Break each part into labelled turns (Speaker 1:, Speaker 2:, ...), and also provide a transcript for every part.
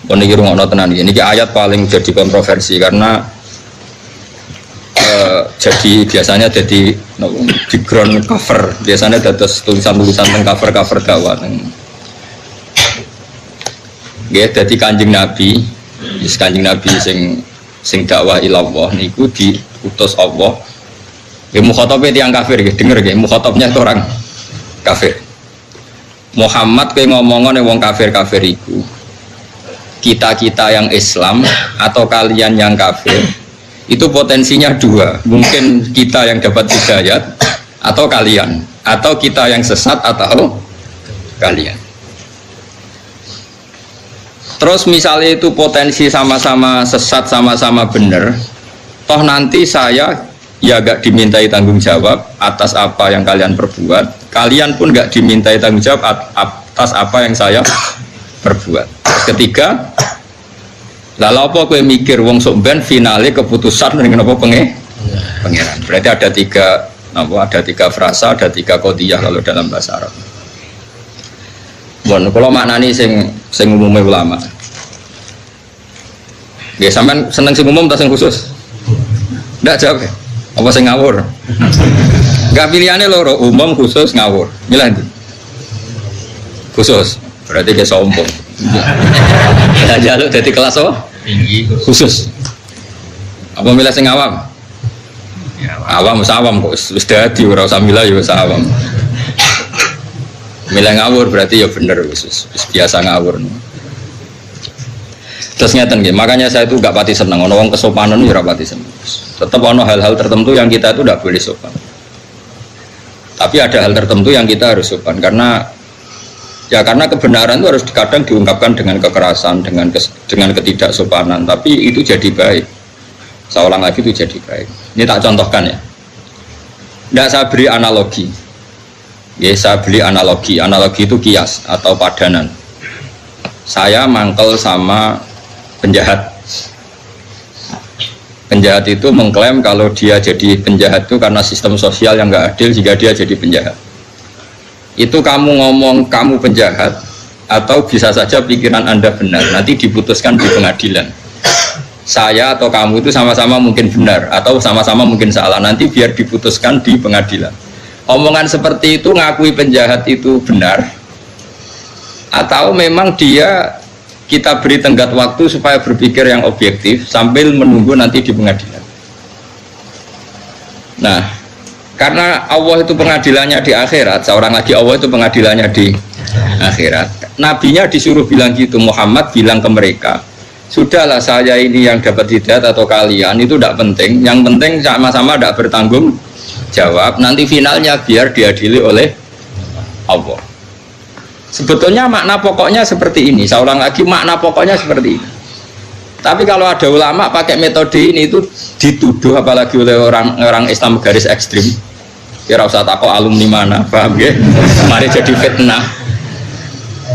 Speaker 1: Kon iki rungokno tenan iki. Niki ayat paling jadi kontroversi karena jadi biasanya jadi background cover. Biasanya dados tulisan-tulisan teng cover-cover dakwah teng. Nggih, dadi Kanjeng Nabi, Kanjeng Nabi sing dakwah ilallah niku diutus Allah. Ya mukhatabnya tiyang kafir nggih, denger nggih, mukhatabnya itu orang kafir. Muhammad kowe ngomongane wong kafir-kafir iku. Kita-kita yang Islam atau kalian yang kafir itu potensinya dua, mungkin kita yang dapat hidayat atau kalian, atau kita yang sesat atau kalian. Terus misalnya itu potensi sama-sama sesat, sama-sama benar, toh nanti saya ya gak dimintai tanggung jawab atas apa yang kalian perbuat, kalian pun gak dimintai tanggung jawab atas apa yang saya perbuat. Terus ketiga, lalu apa kowe mikir wong sok ben finale keputusan dengan apa pangeran. Berarti ada tiga frasa, ada tiga qodiyah kalau dalam bahasa Arab. Bon, kalau maknani sing umumnya ulama. Nggih sampean seneng sing umum atau sing khusus? Ndak jawab. Apa sing ngawur? Enggak pilihannya loro, umum khusus ngawur. Milih ndi? Khusus. Berarti dia sombong. Kita jaluk dari kelas tinggi khusus. Apa milih sing awam? Ya, awam kok wis dadi ora usah milih ya wis awam. Milih ngawur berarti ya bener wis biasa ngawur. Terus ngeten nggih, makanya saya itu enggak pati seneng ana wong kesopanan ya ora pati seneng. Tetap ana hal-hal tertentu yang kita itu enggak boleh sopan. Tapi ada hal tertentu yang kita harus sopan karena kebenaran itu harus kadang diungkapkan dengan kekerasan, dengan ketidaksopanan, tapi itu jadi baik. Seorang lagi itu jadi baik. Ini tak contohkan ya. Tidak saya beri analogi. Ya, saya beli analogi. Analogi itu kias atau padanan. Saya mangkel sama penjahat. Penjahat itu mengklaim kalau dia jadi penjahat itu karena sistem sosial yang nggak adil jika dia jadi penjahat. Itu kamu ngomong kamu penjahat atau bisa saja pikiran Anda benar, nanti diputuskan di pengadilan. Saya atau kamu itu sama-sama mungkin benar atau sama-sama mungkin salah, nanti biar diputuskan di pengadilan. Omongan seperti itu ngakui penjahat itu benar atau memang dia kita beri tenggat waktu supaya berpikir yang objektif sambil menunggu nanti di pengadilan. Nah, karena Allah itu pengadilannya di akhirat, seorang lagi Allah itu pengadilannya di akhirat. Nabinya disuruh bilang gitu, Muhammad bilang ke mereka, sudahlah saya ini yang dapat hidayat atau kalian itu tidak penting, yang penting sama-sama tidak bertanggung jawab, nanti finalnya biar diadili oleh Allah. Sebetulnya makna pokoknya seperti ini, seorang lagi makna pokoknya seperti ini. Tapi kalau ada ulama pakai metode ini itu dituduh apalagi oleh orang Islam garis ekstrim. Kira usah takut alumni mana, paham ya? Mari jadi fitnah.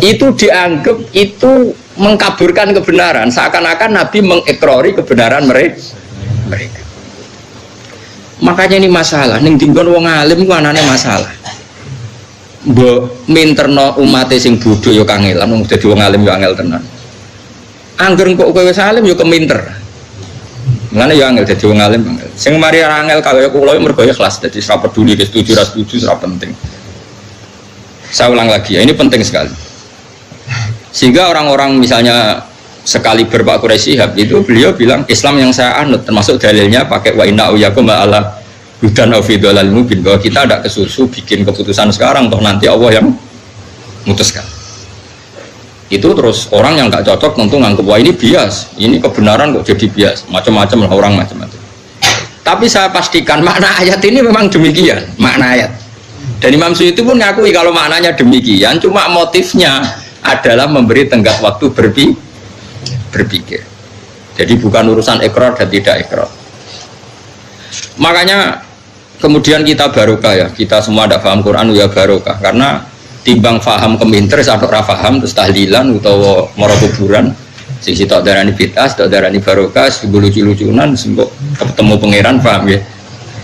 Speaker 1: Itu dianggap itu mengkaburkan kebenaran, seakan-akan Nabi mengikrori kebenaran mereka. Makanya ini masalah. Ning dinggon wong alim ku anane masalah. Mbok minterno umate sing bodho ya kangelan, wong dadi wong alim ya angel tenan. Angger kok kowe wis alim ya keminter. Mulane ya angel dadi wong alim angel. Sing mari angel kaya kula mergo ikhlas dadi ora peduli wis setuju ora setuju ora penting. Saya ulang lagi ya, ini penting sekali. Sehingga orang-orang misalnya sekali Pak Quraisy Shihab itu beliau bilang Islam yang saya anut termasuk dalilnya pakai wa inna uyakum ala hudan aw fi dhalal mubin, bahwa kita ada kesusu bikin keputusan sekarang toh nanti Allah yang memutuskan. Itu terus orang yang nggak cocok tentu nganggep wah ini bias, ini kebenaran kok jadi bias, macam-macam lah orang macam-macam. Tapi saya pastikan makna ayat ini memang demikian, makna ayat. Dan Imam Suyuti pun ngakui kalau maknanya demikian, cuma motifnya adalah memberi tenggat waktu berpikir. Jadi bukan urusan ikrar dan tidak ikrar. Makanya kemudian kita barokah ya, kita semua ada paham Quran ya barokah, karena timbang faham keminter sampai ora paham terus tahlilan utawa mara kuburan sing sitok darani bid'ah, sitok darani barokah, sing lucu-lucunan sembok ketemu pangeran, paham ya.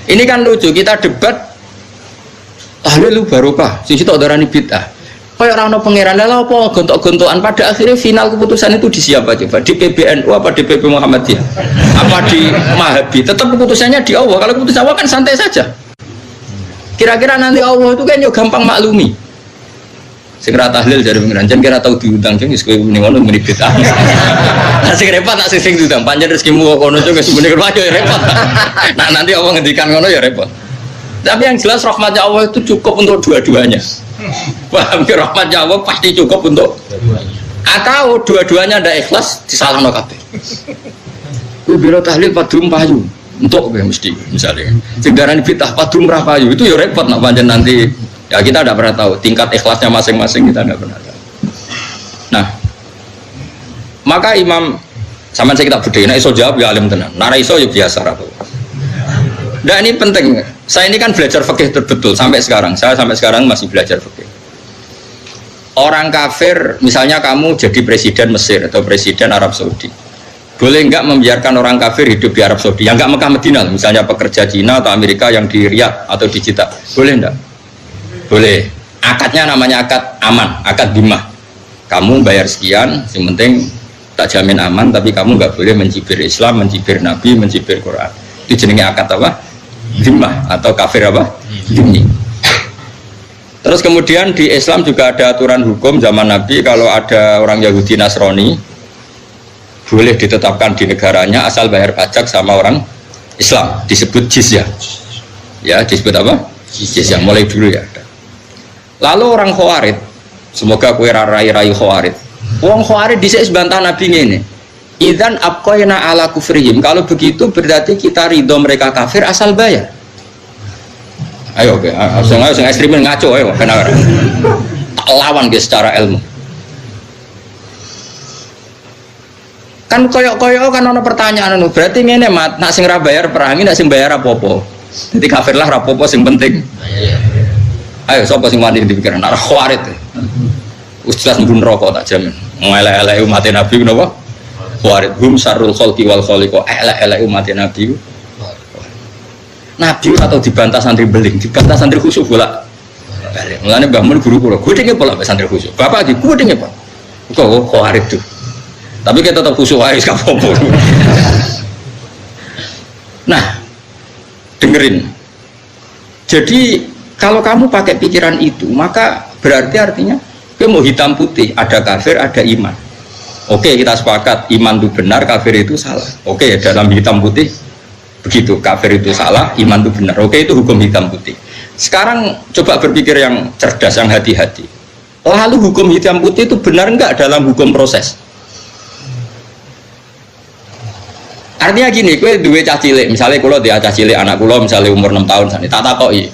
Speaker 1: Ini kan lucu, kita debat tahlil lu barokah, sing sitok darani bid'ah. Kayak orang no pangeran lah apa gontok-gontokan, pada akhirnya final keputusan itu di siapa coba? Di PBNU apa di PP Muhammadiyah? Apa di Mahabi? Tetap keputusannya di Allah. Kalau keputusan Allah kan santai saja. Kira-kira nanti Allah itu kan yo gampang maklumi. Segera tahlil dari pengiran, jangan kira tahu diundang jangan sekolah ini ngono menit kita. Nasi repot tak sing diundang, panjang rezekimu kono juga sebenarnya kerja ya repot. Nah nanti Allah ngendikan ngono ya repot. Tapi yang jelas rahmatnya Allah itu cukup untuk dua-duanya. Paham ya, rahmatnya Allah pasti cukup untuk. Atau dua-duanya ada ikhlas disalahno kabeh. Kuwi biro tahlil padum payu. Untuk mesti misalnya segaran fitah padum ra payu itu ya repot nak panjang nanti. Ya kita tidak pernah tahu tingkat ikhlasnya masing-masing, kita tidak pernah tahu. Nah, maka Imam sama saya kita beda, nah iso jawab ya alim tenan, nara iso ya biasa ratu. Nah ini penting, saya ini kan belajar fikih betul sampai sekarang, saya sampai sekarang masih belajar fikih. Orang kafir, misalnya kamu jadi presiden Mesir atau presiden Arab Saudi, boleh nggak membiarkan orang kafir hidup di Arab Saudi, yang nggak Mekah Madinah, misalnya pekerja Cina atau Amerika yang di Riyadh atau di Jeddah, boleh nggak? Boleh. Akadnya namanya akad aman, akad dimah. Kamu bayar sekian, yang penting tak jamin aman, tapi kamu nggak boleh mencibir Islam, mencibir Nabi, mencibir Quran. Itu jenenge akad apa? Dimah atau kafir apa? Dimi. Terus kemudian di Islam juga ada aturan hukum zaman Nabi, kalau ada orang Yahudi Nasrani boleh ditetapkan di negaranya asal bayar pajak sama orang Islam, disebut jizyah. Ya, disebut apa? Jizyah, mulai dulu ya. Lalu orang Khawarid, semoga kue rai-rai Khawarid. Wong Khawarid dhisik bantah Nabi ngene. Idzan abqaina ala kufrihim. Kalau begitu berarti kita ridho mereka kafir asal bayar. Ayo, sing ekstremen ngaco ayo benar. Lawan guys secara ilmu. Kan koyok-koyok kan ono pertanyaan anu, berarti ngene mat, nak sing ra bayar perangi, nak sing bayar apa-apa. Jadi kafir lah ra apa-apa sing penting. Ayo sapa sing wani dipikiran nak Khawarid. Ustaz mbun rokok tak jamin. Ngelek-elek umat Nabi napa? Khawarid hum syarrul khalqi wal khaliqa. Elek-elek umat Nabi. Nabi atau dibantah santri beling, dibantah santri khusyuk bola. Mulane Mbah Mun guru kula, gudenge pola santri khusyuk. Bapak iki gudenge Pak. Kok Khawarid tuh. Tapi kita tetap khusyuk aja gak apa-apa. Nah, dengerin. Jadi kalau kamu pakai pikiran itu, maka berarti artinya kamu mau hitam putih, ada kafir, ada iman. Oke, kita sepakat iman itu benar, kafir itu salah. Oke, dalam hitam putih begitu, kafir itu salah, iman itu benar. Oke, itu hukum hitam putih. Sekarang coba berpikir yang cerdas, yang hati-hati. Lalu hukum hitam putih itu benar enggak dalam hukum proses? Artinya gini, kue duwe cah cilik, misalnya kalau dia cah cilik anak kulo misalnya umur 6 tahun sana, tak takoki.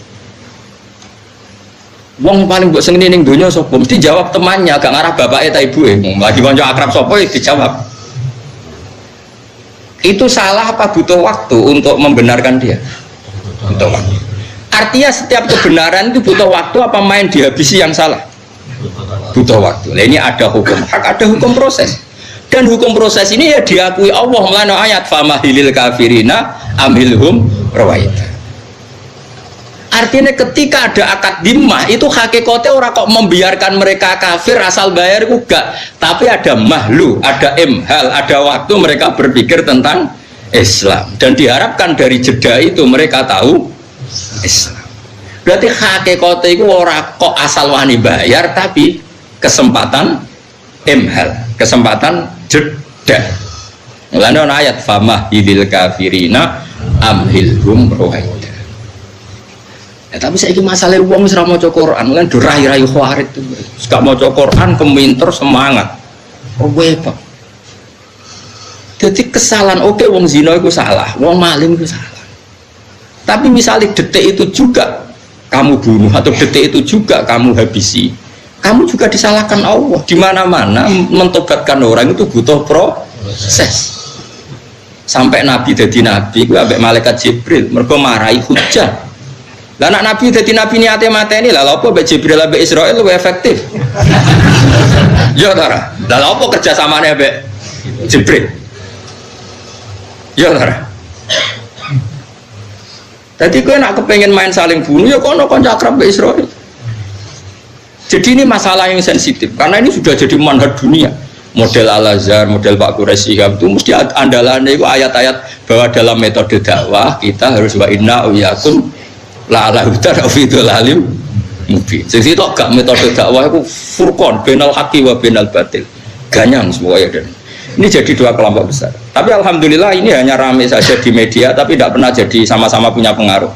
Speaker 1: Wong paling mbok seneng ning donya sapa? Mesti jawab temannya, gak ngarah bapake ta ibuke. Lagi kanca akrab sapa dijawab. Itu salah apa butuh waktu untuk membenarkan dia? Butuh waktu. Artinya setiap kebenaran itu butuh waktu apa main dihabisi yang salah? Butuh waktu. Nah, ini ada hukum hak, ada hukum proses. Dan hukum proses ini ya diakui Allah melalui ayat famahilil kafirina amhilhum rawaita. Artinya ketika ada akad dimah itu hakikatnya orang kok membiarkan mereka kafir asal bayar juga, tapi ada mahlu, ada imhal, ada waktu mereka berpikir tentang Islam dan diharapkan dari jeda itu mereka tahu Islam. Berarti hakikatnya itu orang kok asal wani bayar, tapi kesempatan imhal, kesempatan jeda. Lalu ayat famah idil kafirina amhilhum rohaida. Ya, tapi saya ini masalah uang serah mau Quran, kan dorai-rai Khawarid itu. Gak mau Quran, keminter semangat. Oh apa? Jadi kesalahan oke, wong zina itu salah, wong maling itu salah. Tapi misalnya detik itu juga kamu bunuh atau detik itu juga kamu habisi, kamu juga disalahkan Allah. Di mana-mana mentobatkan orang itu butuh proses. Sampai Nabi jadi Nabi, gue ambek malaikat Jibril, mereka marahi hujah. Lah anak Nabi jadi Nabi niate mateni lah, apa ambek Jibril ambek Israil lebih efektif. Ya tara. Lah apa kerja samane ambek Jibril? Ya tara. Jadi gue nak kepengen main saling bunuh ya kono kanca akrab ambek Israil. Jadi ini masalah yang sensitif karena ini sudah jadi manhaj dunia. Model Al-Azhar, model Pak Quraisy Shihab itu mesti andalannya itu ayat-ayat bahwa dalam metode dakwah kita harus wa inna uyakum la ala hudan fi dhalalin mubin. Jadi itu gak metode dakwah itu furqan bainal haqqi wa bainal batil. Ganyang semua ya dan. Ini jadi dua kelompok besar. Tapi alhamdulillah ini hanya ramai saja di media tapi tidak pernah jadi sama-sama punya pengaruh.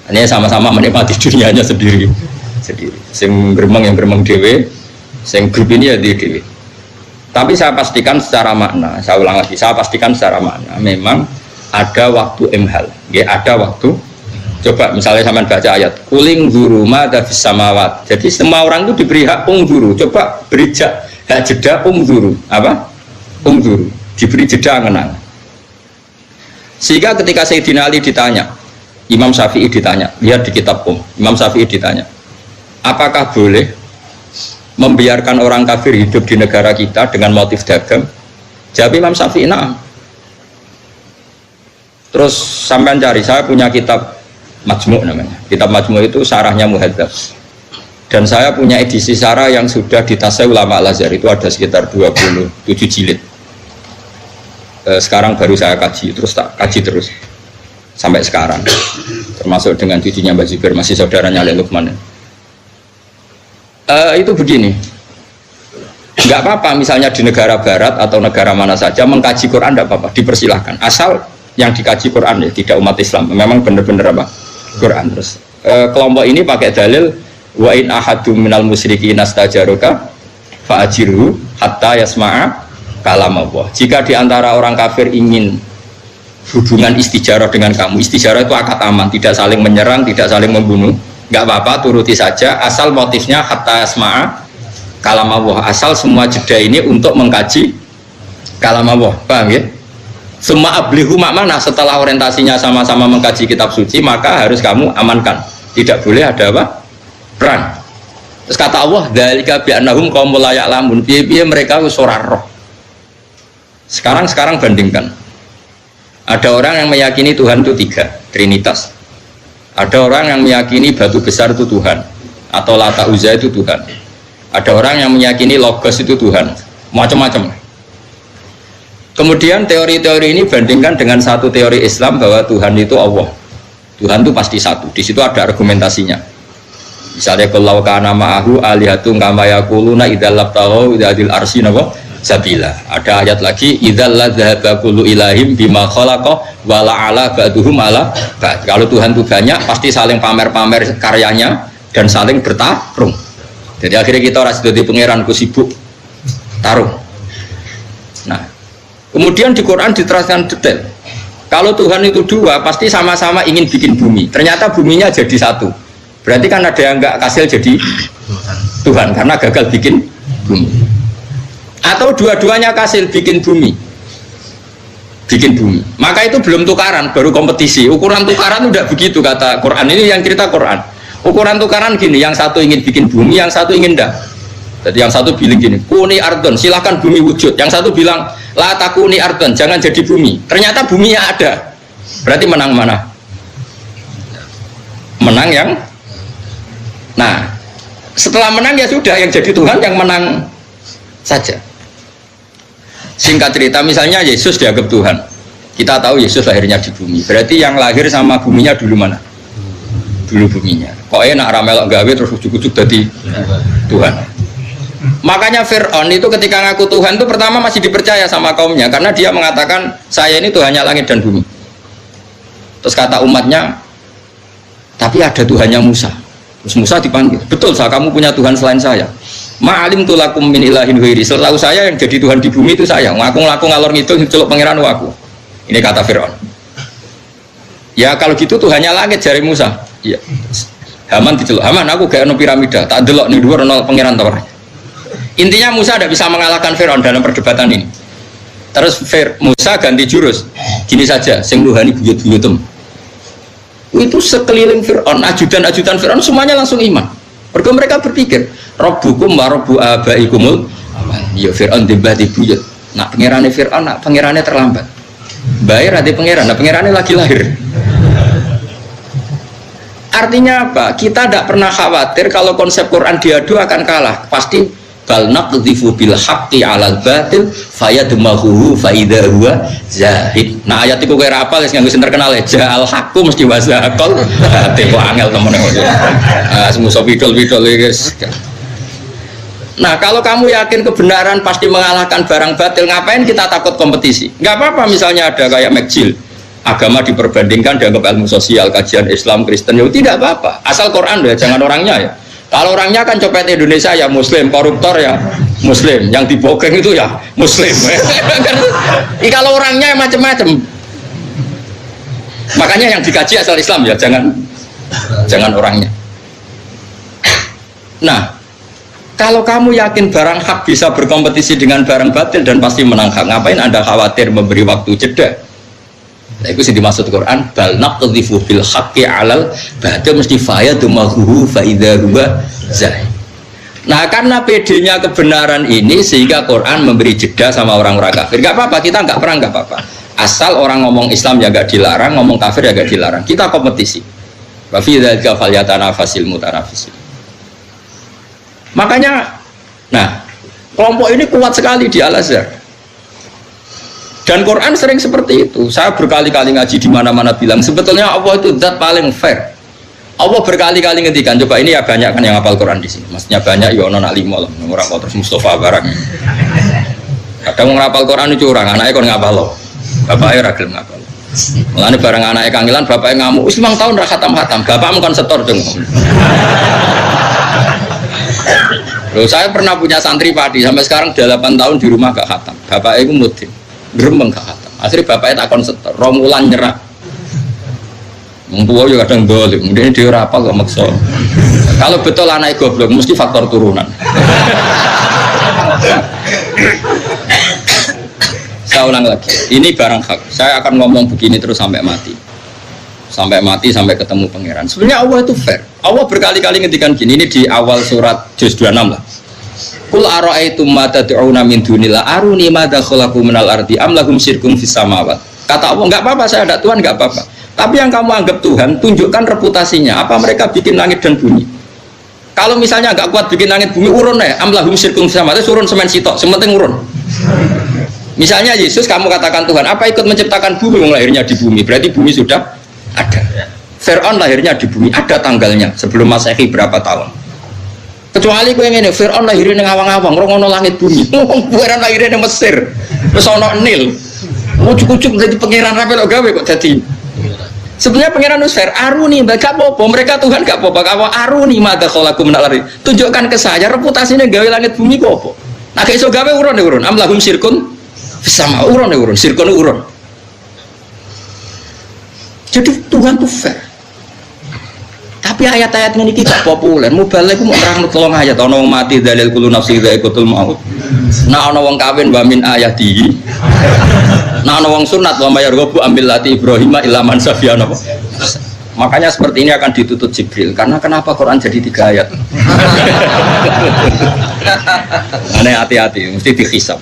Speaker 1: Hanya sama-sama menikmati dunianya sendiri. Sing gremeng yang gremeng dhewe, sing grup ini ya dhewe. Tapi saya pastikan secara makna, saya ulang lagi, saya pastikan secara makna memang ada waktu imhal, ya ada waktu. Coba misalnya sampean baca ayat kuling guru madza fis samawat. Jadi semua orang itu diberi hak guru. Coba beri hak jeda guru. Apa? Guru. Diberi jeda ngenang. Sehingga ketika Sayyidina Ali ditanya, Imam Syafi'i ditanya, lihat di kitab Imam Syafi'i ditanya, apakah boleh membiarkan orang kafir hidup di negara kita dengan motif dagang? Jawab Imam Syafi'i, na'am. Terus sampean cari, saya punya kitab Majmu' namanya. Kitab Majmu' itu syarahnya Muhadzab. Dan saya punya edisi syarah yang sudah ditasawuf ulama Al-Azhar, itu ada sekitar 27 jilid. Sekarang baru saya kaji, terus tak kaji terus sampai sekarang. Termasuk dengan cucunya Mbak Zubair, masih saudaranya Ali Lukman. Itu begini, nggak apa-apa misalnya di negara barat atau negara mana saja mengkaji Quran, tidak apa-apa, dipersilahkan asal yang dikaji Quran ya tidak umat Islam, memang benar-benar apa Quran. Terus kelompok ini pakai dalil wa in ahadum minal musyrikin nastajaruka fa'ajirhu hatta yasma'a kalam Allah. Jika diantara orang kafir ingin hubungan istijarah dengan kamu, istijarah itu akad aman, tidak saling menyerang, tidak saling membunuh, nggak apa-apa, turuti saja asal motifnya hatta yasma'a kalam Allah, asal semua jeda ini untuk mengkaji kalam Allah, paham ya? Semua ablihu makmana, setelah orientasinya sama-sama mengkaji kitab suci, maka harus kamu amankan, tidak boleh ada apa? Perang. Terus kata Allah, dzalika bi'annahum qaumul la ya'lamun, piye-piye mereka wis ora roh. Sekarang bandingkan, ada orang yang meyakini Tuhan itu 3, Trinitas. Ada orang yang meyakini batu besar itu Tuhan, atau Lata Uzza itu Tuhan. Ada orang yang meyakini Logos itu Tuhan, macam-macam. Kemudian teori-teori ini bandingkan dengan satu teori Islam bahwa Tuhan itu Allah. Tuhan itu pasti satu. Di situ ada argumentasinya. Misalnya kalau kana ma'ahu alihatun kama yaquluna idzal labtaghu idzal arsy sabila. Ada ayat lagi idzal ladzahaba kullu ilahim bima khalaqa wala ala ba'duhum ala ba'd. Kalau Tuhan itu banyak pasti saling pamer-pamer karyanya dan saling bertarung. Jadi akhirnya kita ora sida di pangeranku sibuk tarung. Nah, kemudian di Quran diterangkan detail. Kalau Tuhan itu 2 pasti sama-sama ingin bikin bumi. Ternyata buminya jadi satu. Berarti kan ada yang enggak kasil jadi Tuhan karena gagal bikin bumi. Atau dua-duanya kasil bikin bumi, maka itu belum tukaran, baru kompetisi. Ukuran tukaran udah begitu kata Quran, ini yang cerita Quran. Ukuran tukaran gini, yang satu ingin bikin bumi, yang satu ingin enggak. Jadi yang satu bilang gini, kuni ardon, silahkan bumi wujud. Yang satu bilang, la takuni ardon, jangan jadi bumi. Ternyata buminya ada, berarti menang mana? Menang yang, nah setelah menang ya sudah, yang jadi Tuhan yang menang saja. Singkat cerita, misalnya Yesus dianggap Tuhan, kita tahu Yesus lahirnya di bumi, berarti yang lahir sama buminya dulu mana? Dulu buminya. Kok enak ramelok gawe terus ujuk-ujuk jadi Tuhan. Makanya Fir'aun itu ketika ngaku Tuhan itu pertama masih dipercaya sama kaumnya, karena dia mengatakan saya ini Tuhannya langit dan bumi. Terus kata umatnya, tapi ada Tuhannya Musa. Terus Musa dipanggil, betul kamu punya Tuhan selain saya. Ma'alim tulakum min ilahin ghairi. Setahu saya yang jadi Tuhan di bumi itu saya. Ngaku-ngaku ngalor ngidul celuk pangeran aku. Ini kata Fir'aun. Ya kalau gitu Tuhannya langit jari Musa. Iya. Haman diceluk. Haman aku gak ono piramida. Tak delok ning dhuwur ono pangeran ta ora. Intinya Musa tidak bisa mengalahkan Fir'aun dalam perdebatan ini. Terus Musa ganti jurus. Gini saja, sing nuhani buyut-buyutem. Itu sekeliling Fir'aun, ajudan-ajudan Fir'aun semuanya langsung iman. Mereka mereka berpikir, Rabbukum wa Rabbu abaikumul. Ya Fir'aun dibati buyut. Nak pangerane Fir'aun, nak pangerane terlambat. Bayar ada pangeran, nah pangerannya lagi lahir. Artinya apa? Kita tidak pernah khawatir kalau konsep Quran diadu akan kalah. Pasti bal naqdhifu bil haqqi 'alal batil fayadmahuhu fa idza huwa zahid. Nah ayat iku kira apal wis nganggo sing terkenal ya ja'al haqqu mesti wasaqal batil kok angel temen kok. Semuso pidol-pidol guys. Nah kalau kamu yakin kebenaran pasti mengalahkan barang batil, ngapain kita takut kompetisi? Nggak apa-apa misalnya ada kayak McGill, agama diperbandingkan dianggap ilmu sosial, kajian Islam, Kristen, ya tidak apa-apa. Asal Quran ya, jangan orangnya ya. Kalau orangnya kan copet Indonesia ya Muslim, koruptor ya Muslim, yang dibogeng itu ya Muslim. Kalau orangnya macam-macam. Makanya yang dikaji asal Islam ya, jangan orangnya. Nah, kalau kamu yakin barang hak bisa berkompetisi dengan barang batil dan pasti menang hak, ngapain Anda khawatir memberi waktu jeda? Nah, itu sih dimaksud Quran bal naqdhifu bil haqqi 'alal batil mesti fayadmahuhu fa idza huwa zahid. Nah, karena pedenya kebenaran ini sehingga Quran memberi jeda sama orang-orang kafir. Enggak apa-apa, kita enggak perang, enggak apa-apa. Asal orang ngomong Islam ya enggak dilarang, ngomong kafir ya enggak dilarang. Kita kompetisi. Wa fi dzalika falyatanafasil mutanafisin. Makanya, nah, kelompok ini kuat sekali di Al-Azhar. Dan Quran sering seperti itu. Saya berkali-kali ngaji di mana-mana bilang sebetulnya Allah itu zat paling fair. Allah berkali-kali ngendikan, coba ini ya banyak kan yang hafal Quran di sini. Maksudnya banyak ya ono nak limo lah, orang kok terus Mustafa barang. Kadang ngapal Quran itu curang, anaknya kon ngapal loh. Bapaknya ra gelem ngapal. Mulane barang anaknya kangilan, bapaknya ngamuk, wis 5 tahun ra khatam-khatam. Bapakmu kan setor dong. Loh, saya pernah punya santri padi sampai sekarang 8 tahun di rumah gak khatam. Bapaknya itu mudim, gremeng gak khatam. Akhirnya bapaknya takon setor, romulan nyerah. Mumpuwa juga kadang boleh, kemudian dia rapal gak maksa. Kalau betul anaknya goblok, mesti faktor turunan. Saya ulang lagi, ini barang hak. Saya akan ngomong begini terus sampai mati. Sampai ketemu pangeran. Sebenarnya Allah itu fair. Allah berkali-kali ngendikan gini, ini di awal surat Juz 26 lah. Qul ara'aytum ma tad'una min dunillah aruni madza khalaqu minal ardi am lahum syirkun fis samawat. Kata Allah, enggak apa-apa saya ada Tuhan, enggak apa-apa. Tapi yang kamu anggap Tuhan, tunjukkan reputasinya. Apa mereka bikin langit dan bumi? Kalau misalnya enggak kuat bikin langit bumi, urun ya. Am lahum syirkun fis samawat, urun semen sitok, sementing urun. Misalnya Yesus kamu katakan Tuhan, apa ikut menciptakan bumi yang lahirnya di bumi? Berarti bumi sudah ada. Fir'aun lahirnya di bumi, ada tanggalnya sebelum Masehi berapa tahun. Kecuali gue ngene, Fir'aun lahirnya di awang-awang, ngono langit bumi. Fir'aun lahirnya di Mesir. Terus ono Nil. Ujuk-ujuk jadi pangeran rapi lo gawe kok jadi. Sebenarnya pangeran Nusfer, aruni gak apa-apa, mereka Tuhan gak apa-apa. Kalau aruni madza khalaqu minal ardi. Tunjukkan ke saya reputasinya gawe langit bumi kok apa. Nah kayak iso gawe urun. Am lahum syirkun sama urun. Syirkun urun. Jadi Tuhan itu fair. Tapi ayat-ayat ini gak populer. Mubalek mau terang tolong ayat. Ono wong mati dalil kullu nafsi dha'iqatul maut. Nah ono wong kawin wa min ayatihi. Nah ono wong sunat wa mayarghabu ambil lati Ibrahim illa man safiyana. Makanya seperti ini akan ditutup Jibril. Karena kenapa Quran jadi 3 ayat? Aneh hati-hati, mesti dihisab.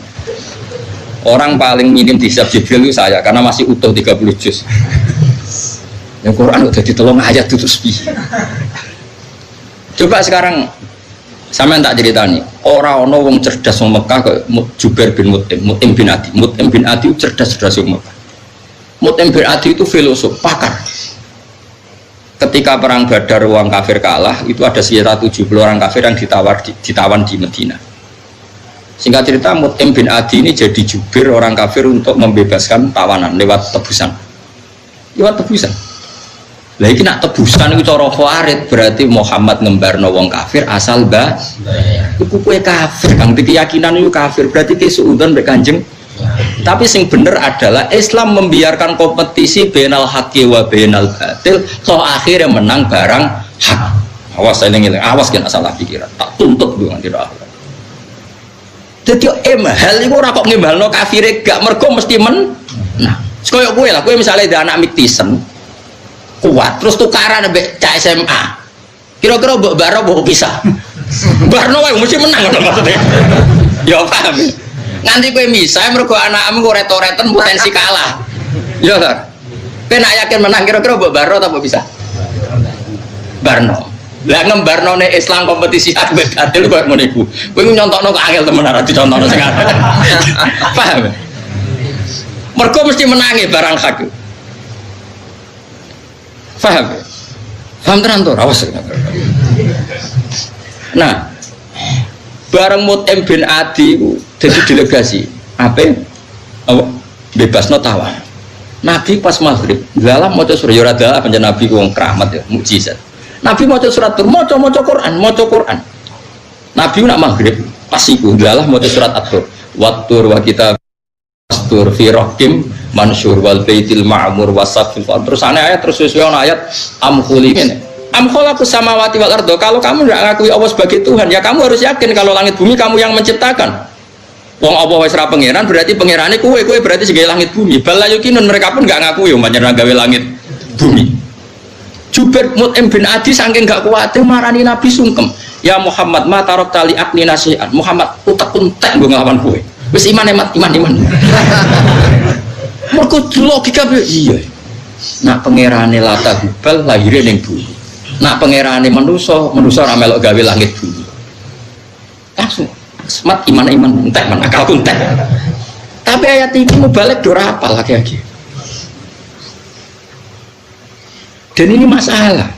Speaker 1: Orang paling minim dihisab Jibril itu saya karena masih utuh 30 juz. Yang Quran udah ditolong ayat itu sepi. Coba sekarang sampean tak ceritani, orang ono wong cerdas wong Mekah ke Jubair bin Mut'im bin Adi. Mut'im bin Adi cerdas wong Mekah. Mut'im bin Adi itu filosof, pakar. Ketika perang Badar orang kafir kalah, itu ada sekitar 70 orang kafir yang ditawan di Medina. Singkat cerita, Mut'im bin Adi ini jadi jubir orang kafir untuk membebaskan tawanan lewat tebusan. Lah iki nak tebusan iku cara Khawarij berarti Muhammad ngembarno wong kafir asal iku kowe kafir kang keyakinan iku kafir berarti ki suudzon mbek Kanjeng. Tapi sing bener adalah Islam membiarkan kompetisi bainal haqqi wa bainal batil, toh akhirnya menang barang hak. Awas eling-eling, awas kena salah pikiran. Tak tuntut ku nganti akhir. Dadi hal iku ora kok ngembalno kafire gak mergo mesti men. Nah, koyo kowe lah, kowe misale ada anak Miktisen kuat terus tukaran mbek cak SMA. Kira-kira mbok baro mbok pisah. Barno wae mesti menang ngono maksudnya. Ya paham. Nanti kowe misah mergo anakmu kok retoreten potensi kalah. Ya ta. Kowe nak yakin menang kira-kira mbok baro ta mbok pisah? Barno. Lah ngembarnone Islam kompetisi ambek adil kok ngono iku. Kowe nyontokno kok angel temen ora dicontohno sing ada. Paham? Mergo mesti menangi barang hak. Paham? Paham tenan to? Awas. Nah, bareng Mut'im bin Adi iku dadi delegasi. Apa? Bebasno tawan. Nabi pas maghrib, dalam maca surah ya ora panjen Nabi ku wong keramat ya, mukjizat. Nabi maca surat Tur, maca Quran. Nabi nak maghrib pas iku dalam maca surat At-Tur. Wat-tur wa kitab astur fi raqim mansur wal baitil ma'mur wasafil. Terus ayat terus sesuai ayat am khuliqin. Am khalaqus samawati wal ardo. Kalau kamu enggak ngakui Allah sebagai Tuhan, ya kamu harus yakin kalau langit bumi kamu yang menciptakan. Wong Allah wis ra pangeran berarti pangerane kowe berarti sebagai langit bumi. Bal yakinun mereka pun enggak ngaku ya panjenengan gawe langit bumi. Jubair Mut'im bin Adi saking gak kuat marani Nabi sungkem. Ya Muhammad ma tarok tali akli nasihat. Muhammad utek-untek nggo nglawan kowe. Wis iman. Mergo logika iya. Nak pangerane Lata Hubal lahire ning bumi. Nak pangerane manusa ora melok gawe langit bumi. Langsung semat iman entek men akal entek. Tapi ayat ini mubalik ora apal lagi. Dan ini masalah.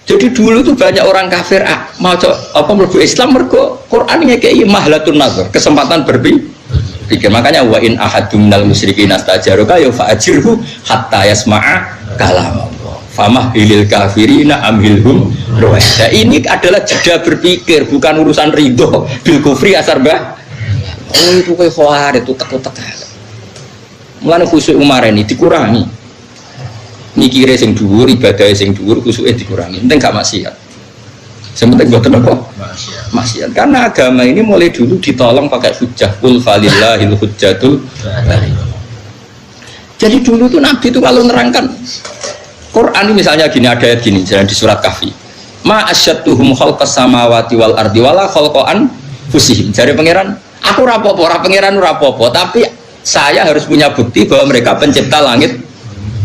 Speaker 1: Jadi dulu tuh banyak orang kafir mau mlebu Islam mergo Quran ngekeki mahlatun nazar, kesempatan berpikir. Makanya wa in ahadum minal musyrikin astajaruka ya fa'ajirhu hatta yasma'a kalam Allah. Famahilil kafirina amhilhum ruwaida. Ini adalah jeda berpikir, bukan urusan ridho bil kufri asar bah. Oh itu kowe khawatir itu tek-tek. Mulane khusyuk Umar ini dikurangi. Mikire sing dhuwur, ibadah sing dhuwur, khusuke dikurangi. Penting gak maksiat. Sing penting mboten apa? Maksiat. Karena agama ini mulai dulu ditolong pakai hujjah qul falillahil hujjatul baligh. Jadi dulu tuh Nabi itu kalau nerangkan Quran misalnya gini, ada ayat gini di surat Kahfi. Ma asyadduhum khalqas samawati wal ardi wala khalqan fusihim. Jare pangeran, aku rapopo, ora pangeran ora apa-apa, tapi saya harus punya bukti bahwa mereka pencipta langit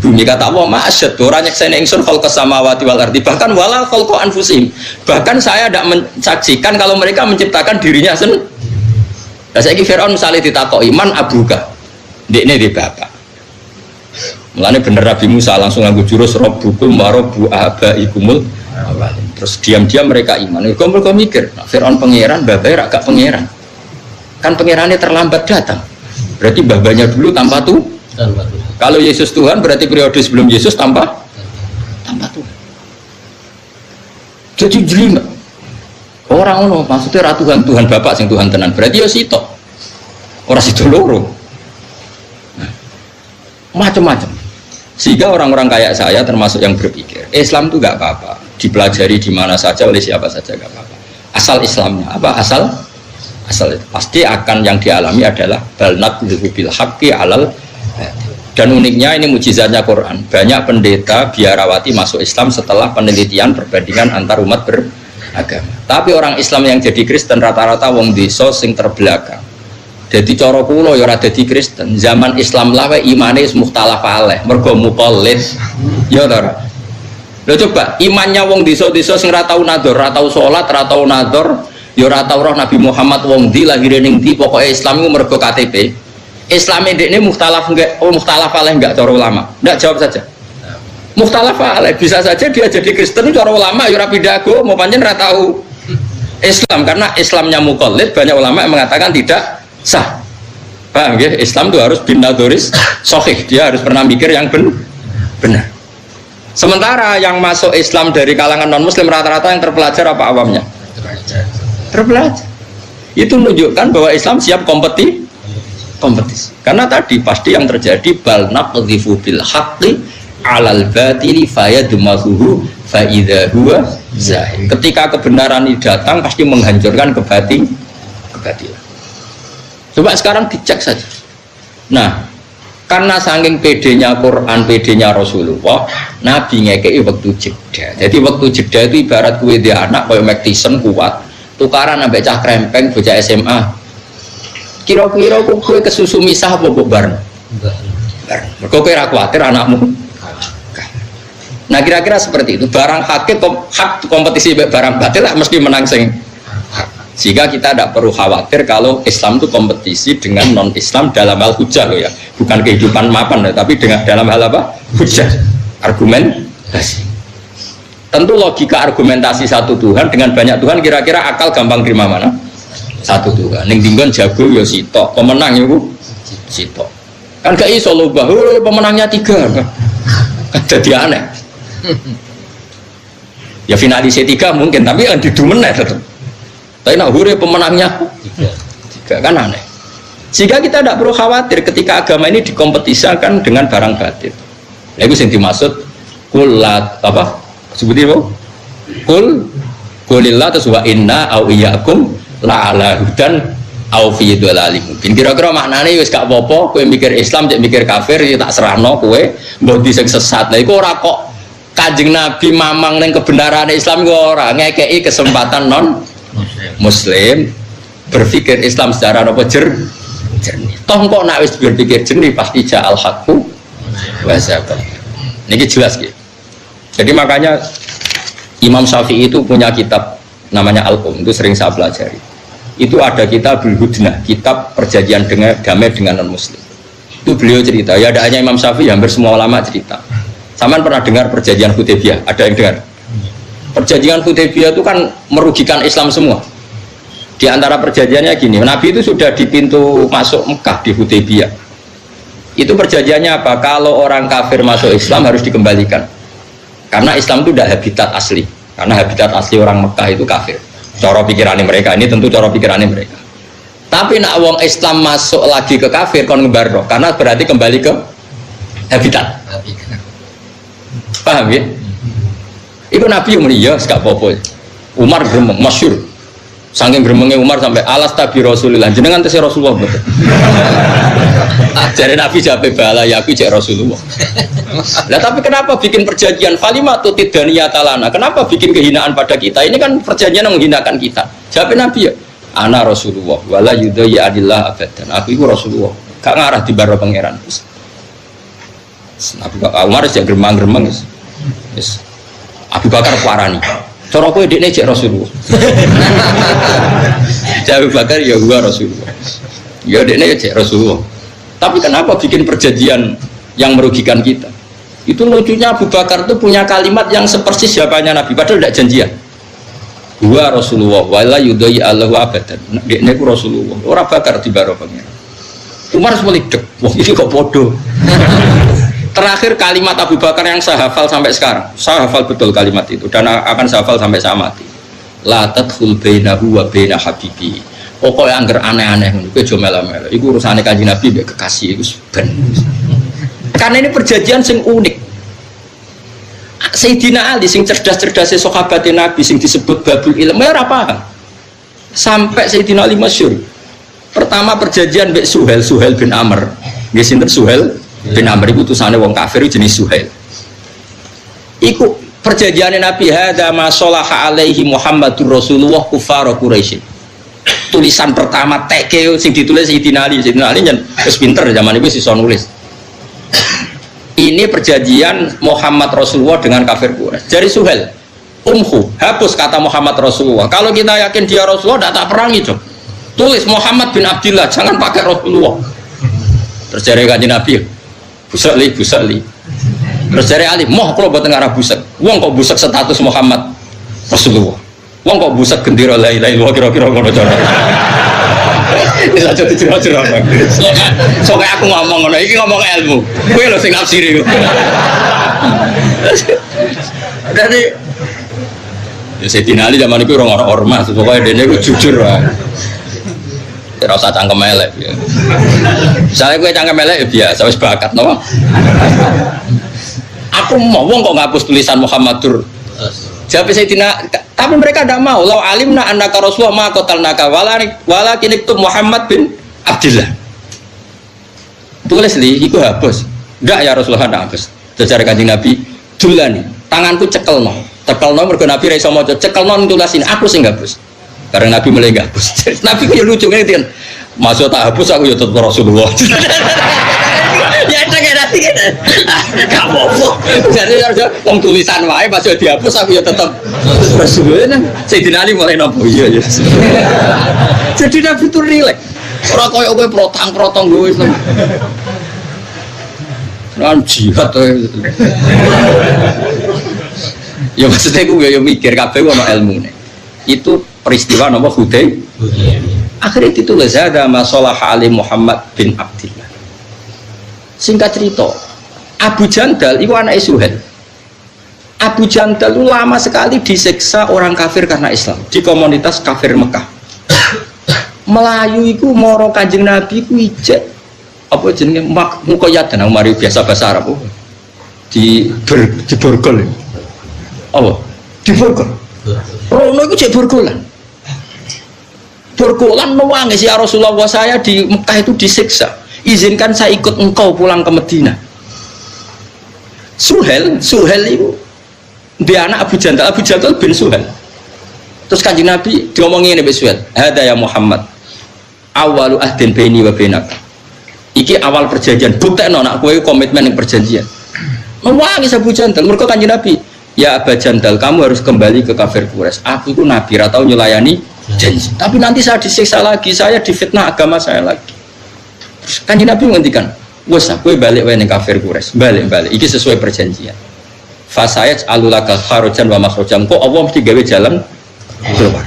Speaker 1: bumi. Kata Allah ma asyaddu ora nyekseni ingsun khalqas samawati wal ardi, bahkan wala khalqan fusihim. Bahkan saya tidak mensaksikan kalau mereka menciptakan dirinya sendiri. Lah saiki Firaun misalnya ditakoki man abuka. Ndekne di bapak. Mulane bener Nabi Musa langsung nganggo jurus rabbukum wa rabbu abaikumul awalin. Terus diam-diam mereka iman. Mereka mikir, nah, Firaun pangeran, babai rak gak pangeran. Kan pangerannya terlambat datang. Berarti babanya dulu tanpa Tuhan. Kalau Yesus Tuhan berarti periode sebelum Yesus tanpa Tuhan. Jadi jelimet. Orang ono maksudnya Tuhan Bapak sing Tuhan tenan. Berarti ya sitok. Orang situ loro. Macam-macam. Sehingga orang-orang kayak saya termasuk yang berpikir Islam itu gak apa-apa, dipelajari di mana saja oleh siapa saja gak apa-apa. Asal Islamnya apa? Asal itu pasti akan yang dialami adalah balnat bil haqqi alal. Dan uniknya ini mujizatnya Quran. Banyak pendeta biarawati masuk Islam setelah penelitian perbandingan antar umat beragama. Tapi orang Islam yang jadi Kristen rata-rata wong desa sing terbelakang. Jadi cara kula ya ora dadi Kristen. Zaman Islam lah wae imane wis mukhtalaf alaih, mergo muqallid. Ya ta ora? Lho coba imannya wong desa-desa sing ra tau nador, ra tau salat, ra tau nador, ya ora tau roh Nabi Muhammad wong ndi lahire ning ndi, pokoke Islam iku mergo KTP. Islam ini mukhtalaf enggak? Oh mukhtalaf alaih enggak cara ulama? Enggak, jawab saja. Mukhtalaf alaih bisa saja dia jadi Kristen cara ulama ya ora pindah agama, pancen ra tau Islam karena Islamnya muqallid. Banyak ulama yang mengatakan tidak sah. Paham ya? Islam itu harus bin nadoris sahih, dia harus pernah mikir yang benar. Sementara yang masuk Islam dari kalangan non muslim rata-rata yang terpelajar apa awamnya? Terpelajar. Itu menunjukkan bahwa Islam siap kompetisi. Karena tadi pasti yang terjadi bal naqdhifu bil haqqi 'alal batili fayadmahuhu fa idza huwa zahir. Ketika kebenaran ini datang pasti menghancurkan kebatilan. Coba sekarang dicek saja. Nah, karena saking pedenya Quran, pedenya Rasulullah, Nabi ngekei waktu jeda. Jadi waktu jeda itu ibarat kue dia anak kayak Mactison kuat, tukaran sampai cah krempeng bocah SMA. Kira-kira kue kesusu misah apa bareng? Mergo kowe ra kuwatir anakmu. Nah kira-kira seperti itu. Barang hak kompetisi barang batil lah mesti menang sing hak. Sehingga kita tidak perlu khawatir kalau Islam itu kompetisi dengan non Islam dalam hal hujah loh ya, bukan kehidupan mapan tapi dengan dalam hal apa? Hujah, argumentasi. Tentu logika argumentasi satu Tuhan dengan banyak Tuhan kira-kira akal gampang terima mana? Satu Tuhan. Ning dinggon jago ya sitok, pemenang ya Bu sitok. Kan gak iso lobah, pemenangnya 3. Jadi aneh. Ya finalisnya 3 mungkin, tapi yang didumeneh tetap. Tapi nak hure pemenangnya 3 kan aneh. Sehingga kita tidak perlu khawatir ketika agama ini dikompetisikan dengan barang batil. Nah, itu yang dimaksud kulat apa? Sebutin apa? Kulillah terus wa inna au iyyakum la ala hudan au fi dhalalin mubin. Kira-kira maknane wis gak apa-apa kowe mikir Islam cek mikir kafir ya tak serahno kowe mbok dising sesat. Lah iku ora kok Kanjeng Nabi mamang ning kebenaran Islam iku ora ngekeki kesempatan non muslim berpikir Islam secara apa jernih. Toh kok nek wis berpikir jernih pasti ja'al haqqu wa zaqa. Niki jelas iki. Jadi makanya Imam Syafi'i itu punya kitab namanya Al-Qum, itu sering saya pelajari. Itu ada kitabul hudnah, kitab perjanjian damai dengan non-muslim. Itu beliau cerita, ya ada hanya Imam Syafi'i, hampir semua ulama cerita. Saman pernah dengar perjanjian Hudaybiyah? Ada yang dengar? Perjanjian Hudaybiyah itu kan merugikan Islam semua. Di antara perjanjiannya gini, Nabi itu sudah di pintu masuk Mekah di Hudaybiyah. Itu perjanjiannya apa? Kalau orang kafir masuk Islam harus dikembalikan. Karena Islam itu tidak habitat asli. Karena habitat asli orang Mekah itu kafir. Cara pikirannya mereka, ini tentu cara pikirannya mereka. Tapi nak wong Islam masuk lagi ke kafir kon ngebarno, karena berarti kembali ke habitat. Paham ya? Itu Nabi yang mulia, gak apa-apa. Umar gremeng, masyhur. Saking gremengnya Umar sampai alas tabi Rasulullah. Jenengan tesih Rasulullah betul. Jadi Nabi jawab bala ya aku cek Rasulullah. Nah tapi kenapa bikin perjanjian falimatu tidaniyatalana? Kenapa bikin kehinaan pada kita? Ini kan perjanjian yang menghinakan kita. Jawab Nabi ya, ana Rasulullah wala yudai adillah abadan. Aku itu Rasulullah. Gak ngarah di baro pangeran. Nabi Umar yang gremeng-gremeng. Yes. Abu Bakar parani. Cara kowe dekne cek Rasulullah. Abu Bakar ya gua Rasulullah. Ya dekne cek Rasulullah. Tapi kenapa bikin perjanjian yang merugikan kita? Itu lucunya Abu Bakar itu punya kalimat yang sepersis jawabannya Nabi, padahal tidak janjian. Gua Rasulullah, wala yudai Allahu abadan. Dekne ku Rasulullah. Ora bakar di baro pangeran. Umar semelik dek. Wah ini kok bodoh. Terakhir kalimat Abu Bakar yang saya hafal sampai sekarang, saya hafal betul kalimat itu dan akan saya hafal sampai saya mati. La tadkhul bainahu wa baina habibi. Pokoknya angger aneh-aneh ngono kowe aja melo-melo. Iku urusane Kanjeng Nabi mbek kekasih iku ben. Karena ini perjanjian sing unik. Sayyidina Ali sing cerdas-cerdasé sahabat Nabi sing disebut babul ilm ora paham. Sampai Sayyidina Ali masyhur. Pertama perjanjian mbek Suhail bin Amr. Nggih sinten Suhail bin Amr iku utusane wong kafir jenis Suhail. Iku perjanjian Nabi hadza ma shalaha alaihi Muhammadur Rasulullah kufar Quraisy. Tulisan pertama teke sing ditulis Sayyidina Ali jan wis pinter zaman itu iso nulis. Ini perjanjian Muhammad Rasulullah dengan kafir Quraisy. Dari Suhail, hapus kata Muhammad Rasulullah. Kalau kita yakin dia Rasulullah tidak tak perangi coba. Tulis Muhammad bin Abdullah, jangan pakai Rasulullah. Terus dari Kanjeng Nabi, busak li. Terus dari Ali, moh kalau buat ngarah busak. Wong kok busak status Muhammad Rasulullah. Wong kok busak gendera la ilaha illallah kira-kira ngono cara. Wis aja dicero-cero. Sok aku ngomong ngono iki ngomong ilmu. Kowe lho sing nafsiri. Dari ya Sayyidina Ali zaman itu orang ormas, pokoknya dia itu jujur wae. Ora usah cangkem elek ya. Misalnya gue cangkem elek ya biasa wis bakat no. Aku mau wong kok ngapus tulisan Muhammadur. Jawab Sayyidina, tapi mereka tidak mau. Lau alimna annaka Rasulullah ma qatalnaka walakin iktub Muhammad bin Abdullah. Tulis li iku hapus. Enggak ya Rasulullah ndak hapus. Secara Kanjeng Nabi, dulani, tanganku cekelno. Cekelno mergo Nabi ra iso maca, cekelno tulisin aku sing hapus. Karena Nabi mulai nggak hapus. Nabi kok lucu kan? Masuk tak hapus aku ya tetap Rasulullah. Ya cek nanti kita. Gak apa-apa. Jadi wong tulisan wae pas dihapus aku ya tetep bersuwen. Sayyidina Ali mulai nopo iya ya. Jadi Nabi itu rileks. Ora koyo kowe protang-protong gue Islam. Kan jihad ya maksudnya gue ya mikir kabeh ono ilmune. Itu peristiwa napa Hudaybiyah. Akhirnya ditulis ada masalah Ali Muhammad bin Abdillah. Singkat cerita, Abu Jandal itu anak Suhail. Abu Jandal itu lama sekali disiksa orang kafir karena Islam di komunitas kafir Mekah. Melayu itu moro Kanjeng Nabi ku ijek apa jenenge mukoyat dan Umar biasa bahasa Arab di borgol apa di borgol rono itu cek borgolan nangis ya Rasulullah saya di Mekah itu disiksa izinkan saya ikut engkau pulang ke Medina. Suhail itu dia anak Abu Jandal bin Suhail. Terus Kanjeng Nabi diomongin Nabi Suhail hada ya Muhammad awalu ahdin baini wa bainaka. Iki awal perjanjian, buktekno nak kowe komitmen yang perjanjian. Nangis Abu Jandal, mergo Kanjeng Nabi, ya Abu Jandal, kamu harus kembali ke kafir Quraisy. Aku itu nabi, ra tau nyulayani janji. Tapi nanti saya disiksa lagi, saya difitnah agama saya lagi. Terus Kanjeng Nabi ngendikan, wes kowe balik wae ning kafir Quraisy, balik. Iki sesuai perjanjian. Fasayat alulaka kharajan wa makhrajan. Kok Allah mesti gawe jalan keluar.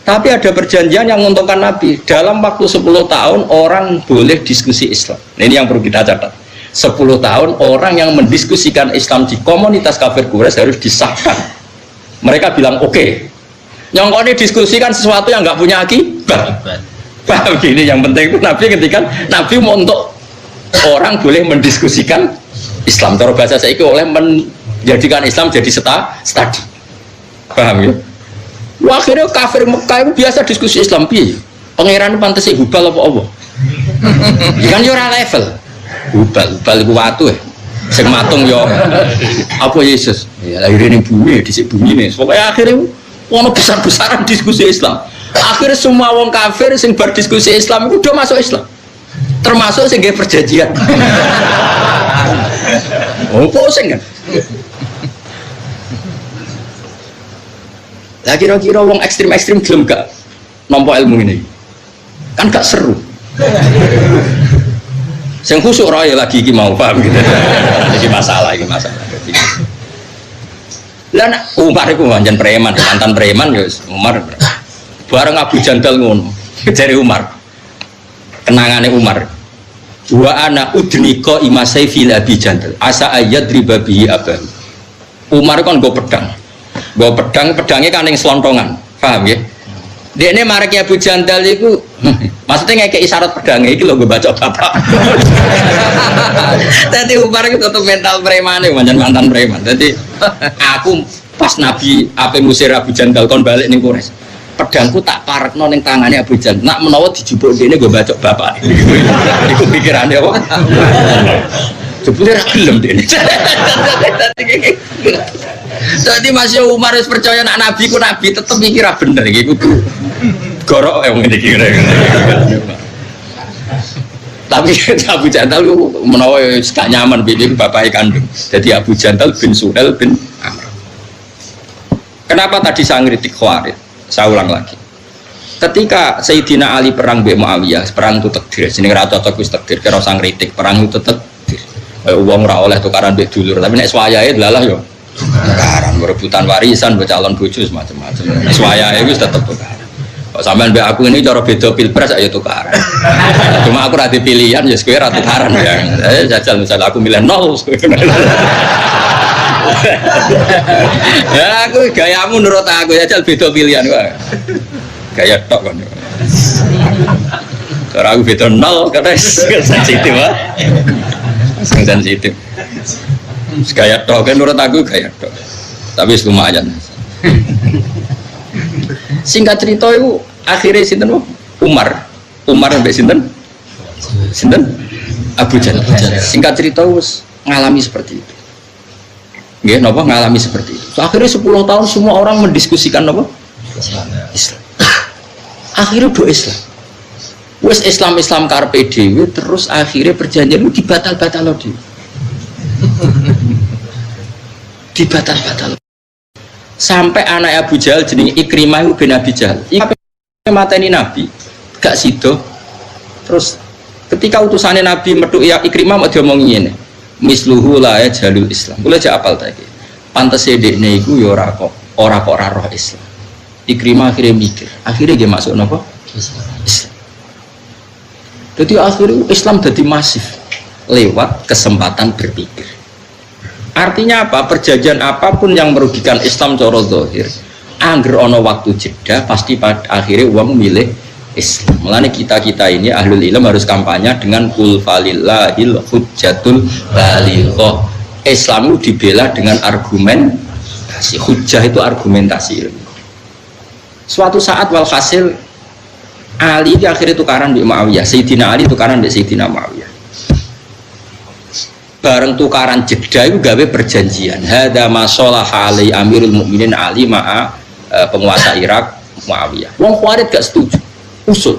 Speaker 1: Tapi ada perjanjian yang menguntungkan Nabi. Dalam waktu 10 tahun orang boleh diskusi Islam. Nah, ini yang perlu kita catat. 10 tahun orang yang mendiskusikan Islam di komunitas kafir Quraisy harus disahkan. Mereka bilang oke. Yang kau ini diskusikan sesuatu yang nggak punya akibat. Paham gini? Yang penting itu Nabi ketika Nabi mau untuk orang boleh mendiskusikan Islam. Cara bahasa saya itu oleh menjadikan Islam jadi studi. Paham ya? Wah, akhirnya kafir Mekah itu biasa diskusi Islam piye? Pangeran pantes Hubal apa Allah? Kan yo ora level. Hubal iku watu sing matung yo apa Yesus? Ya lahirnya ning bumi dhisik bumine. Pokoke akhirnya ono besar-besaran diskusi Islam. Akhirnya semua wong kafir sing berdiskusi Islam itu udah masuk Islam. Termasuk sing nggih perjanjian. Oh, pusing kan? Lah kira-kira wong ekstrim-ekstrim gelem gak nampa ilmu ini? Kan gak seru. Sing khusuk ra ya lagi iki mau paham gitu. Iki masalah. Lah nek Umar iku pancen preman, mantan preman ya Umar. Bareng Abu Jandal ngono. Jare Umar. Kenangane Umar. Wa ana udnika imasai fil Abi Jandal. Asa ayat riba bihi abah. Umar kan nggo pedang. Pedangnya kan yang selontongan, paham ya? Dia ini maraknya Abu Jandal itu, maksudnya ngekei isyarat pedangnya itu loh gue baca bapak. Jadi Umar itu tetap mental preman, mantan preman. Jadi aku pas Nabi apa ngusir Abu Jandal kon balik ning Quraisy, pedangku tak parekno ning tangannya Abu Jandal. Nak menawa dijupuk dene gue baca bapak. Iku pikirannya apa? Jebule ra gelem dene. Jadi Masya Umar harus percaya nak Nabi ku Nabi tetap mikir bener gitu. Gorok yang ini kira. Tapi Abu Jandal menawa gak nyaman bikin bapaknya kandung. Jadi Abu Jandal bin Suhail bin Amr. Kenapa tadi saya ngeritik Khawarij? Saya ulang lagi. Ketika Sayyidina Ali perang Mbek Muawiyah, perang itu takdir. Sini ra cocok wis takdir kira usah ngritik, perang itu takdir. Wong ora oleh tukaran mbek dulur, tapi nek swayahe delalah yo tukaran, berebutan warisan, calon bojo macam-macam. Suaya itu tetap tukaran. Kok sampean mbek aku ini cara beda pilpres ayo tukaran. Cuma aku ra pilihan ya kowe ra tukaran ya. Jajal misalnya aku milih 0. Ya aku gayamu menurut aku jajal beda pilihan kok. Gaya tok kan. Cara aku beda 0 karena sensitif ah. Sensitif. Gaya tok kan menurut aku gaya tok. Tapi lumayan. Singkat cerita itu akhirnya sinten Umar sampai sinten Abu Jandal. Singkat cerita wis ngalami seperti itu. Nggih, napa ngalami seperti itu. So, akhirnya 10 tahun semua orang mendiskusikan apa? Islam. Akhirnya do Islam. Wes Islam karpe dhewe terus akhirnya perjanjian itu dibatal-batal dhewe. Dibatal-batal. Sampai anak Abu Jahal jenenge Ikrimah bin Abi Jahal. Iki mateni Nabi. Gak sido. Terus ketika utusannya Nabi metu ya Ikrimah mau diomongi ngene. Misluhu la ya jalul Islam. Kula jak apal ta iki. Pantese dekne iku ya ora kok roh Islam. Ikrimah akhirnya mikir. Akhirnya dia masuk napa? Islam. Jadi akhirnya Islam jadi masif lewat kesempatan berpikir. Artinya apa? Perjanjian apapun yang merugikan Islam cara zahir, angger ono waktu jeda pasti pada akhirnya uang memilih Islam. Mulane kita ini ahlul ilm harus kampanye dengan qul falillahil hujjatul balighah. Islam itu dibela dengan argumentasi. Hujjah itu argumentasi. Suatu saat walhasil Ali di akhirnya tukaran di Muawiyah, Sayyidina Ali tukaran di Sayyidina Muawiyah. Bareng tukaran jeda itu gawe perjanjian. Hada masalah alai Amirul Mukminin Ali ma'a penguasa Irak Muawiyah. Wong Khawarij gak setuju. Usul.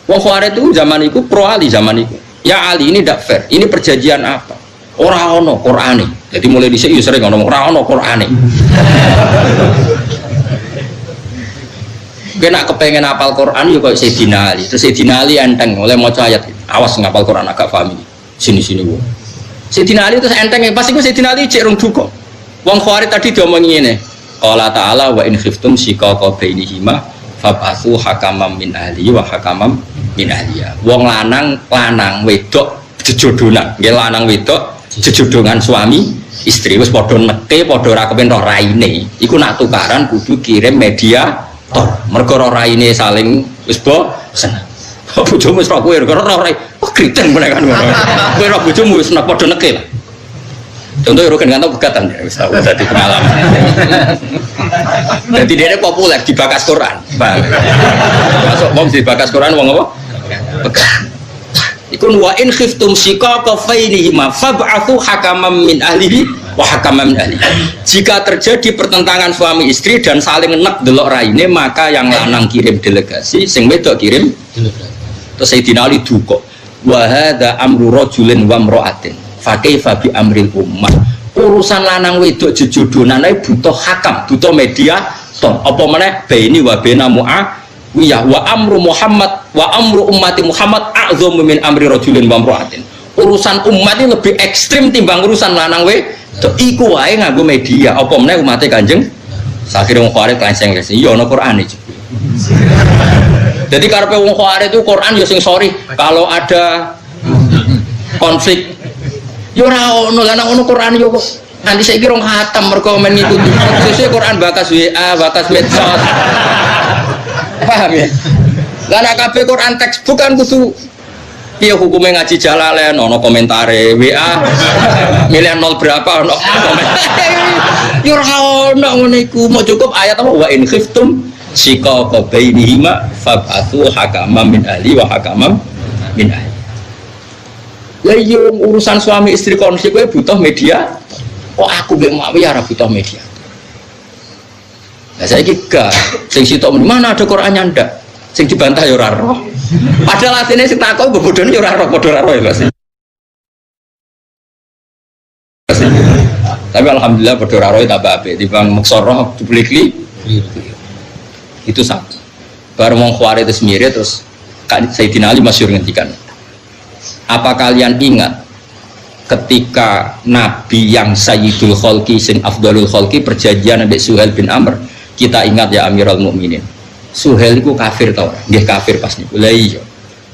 Speaker 1: Wong Khawarij itu zaman itu pro Ali zaman itu. Ya Ali ini tidak fair. Ini perjanjian apa? Ora ono Qur'ane. Jadi mulai dhisik yo sering ngomong ora ono Qur'ane. Kena kepengen hafal Quran yuk kok Sayyidina Ali. Terus Sayyidina Ali enteng oleh maca ayat. Awas ngapal Quran agak paham ini. Sini wong. Sayyidina Ali terus enteng pas iku Sayyidina Ali cek rung duka. Wong Khawarij tadi diomongi ngene. Qala ta'ala wa in khiftum shiqaqa bainihima fab'atsu hakaman min ahlihi wa hakaman min ahliya. Wong lanang wedok jejodonan. Nggih lanang wedok jejodongan suami istri wis padha neke padha ora kepen roh raine. Iku nak tukaran kudu kirim media mergo raine saling wis bosen. Bojomu wis ora kowe ora rai. Oh kriten menekan ngono. Kowe ora bojomu wis nek padha neke. Contoh Rugen kan tau begatan wis tau dadi pengalaman. Dadi dene populer di bakas Quran. Masuk wong di bakas Quran wong apa? Begat. Iku wa in khiftum shiqaqa bainihima fab'atsu hakaman min ahlihi wa hakaman min ahlihi. Jika terjadi pertentangan suami istri dan saling nek delok raine, maka yang lanang kirim delegasi, sing wedok kirim delegasi. Terus Sayyidina Ali duka. Wa hadza amru rajulin wa imra'atin. Fa kaifa bi amril ummah. Urusan lanang wedok jejodonan ae butuh hakam, butuh mediator. Apa meneh baini wa baina Muawiyah wa amru Muhammad wa amru ummati Muhammad a'dhamu min amri rajulin wa imra'atin. Urusan umat ini lebih ekstrim timbang urusan lanang wedok. Iku wae nganggo media. Apa meneh umate Kanjeng sakire wong Khawarij klanseng wis iya ana Qur'ane. Jadi karepe wong Khawarij itu Quran ya sing sorry kalau ada konflik ya ora ono lan ono Quran yo kok nanti saiki rong khatam mergo men ngikuti sesuk Quran bakas WA bakas medsos. Paham ya? Lah kabeh Quran teks bukan kudu piye hukumnya ngaji Jalalain ono komentare WA milih 0 berapa ono komentar. Ya ora ono ngene iku mau cukup ayat apa wa in khiftum shiqaqa bainihima fab'atsu hakaman min ahli wa hakaman min ahli. Lah yo urusan suami istri konflik kowe butuh media. Oh aku mbek Muawiyah ora butuh media. Lah saiki gak sing sitok mana ada Qur'annya ndak. Sing dibantah ya ora roh. Padahal atine sing takok bebodone ya ora roh, padha ora roh ya, Mas. Tapi alhamdulillah padha ora roh tambah apik timbang maksa roh publikly. Itu satu. Baru wong Khawarij itu sendiri terus Sayyidina Ali masyhur ngendikan. Apa kalian ingat ketika Nabi yang Sayyidul Khalqi sing Afdalul Khalqi perjanjian ambek Suhail bin Amr? Kita ingat ya Amirul Mukminin. Suhail itu kafir tau, nggih kafir pas niku. Lah iya.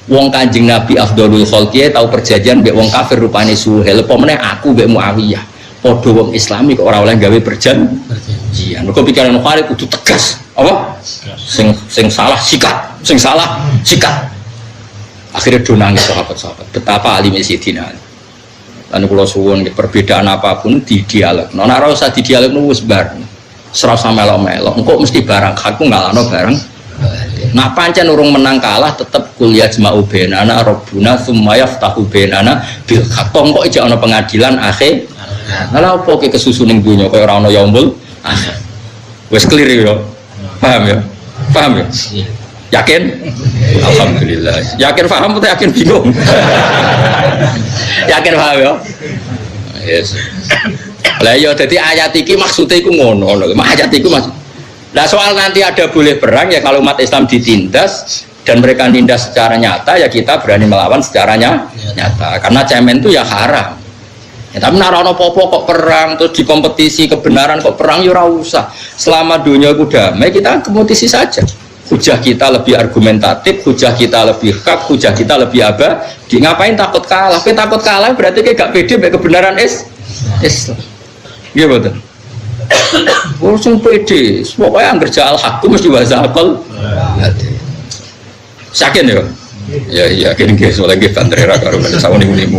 Speaker 1: Wong Kanjeng Nabi Afdalul Khalqi tau perjanjian mbek wong kafir rupane Suhail. Apa meneh aku mbek Muawiyah. Padha wong Islami kok ora oleh gawe perjanjian. Mergo pikiran Khawarij kudu tegas. Apa? Sing salah sikat, sing salah sikat. Akhirnya do nangis sahabat-sahabat. Betapa alimnya Sayyidina Ali. Lan kula suwun perbedaan apapun di dialog. Nek ora usah di dialog wis bar. Serasa melok-melok, engkau mesti barang aku ngalano barang. Nak pancen urung menang kalah tetep kuliah jma'u bainana rabbuna tsumma yaftahu bainana bil haqq. Kok ijek ana pengadilan akhir. Lha opo ke kesusu ning donya kaya ora ana yaumul akhir. Wis clear ya. Paham ya? Paham ya? Yakin? Alhamdulillah. Yakin paham atau yakin bingung? Yakin paham ya? Yes. Lah ya jadi ayat iki maksudnya iku ngono. Ayat iku maksud. Nah soal nanti ada boleh perang ya kalau umat Islam ditindas dan mereka nindas secara nyata ya kita berani melawan secara nyata karena cemen itu ya haram ya, tapi narono popo kok perang terus di kompetisi kebenaran kok perang ya ora usah selama dunia itu damai kita kompetisi saja hujah kita lebih argumentatif hujah kita lebih hak hujah kita lebih abadi ngapain takut kalah berarti kayak gak pede mbek kebenaran Islam iya betul urusan pede pokoknya yang kerja al-haqu mesti bahasa akal yakin ya? Ya yakin guys, soalnya kita bandera karo pada sawon ibu-ibu.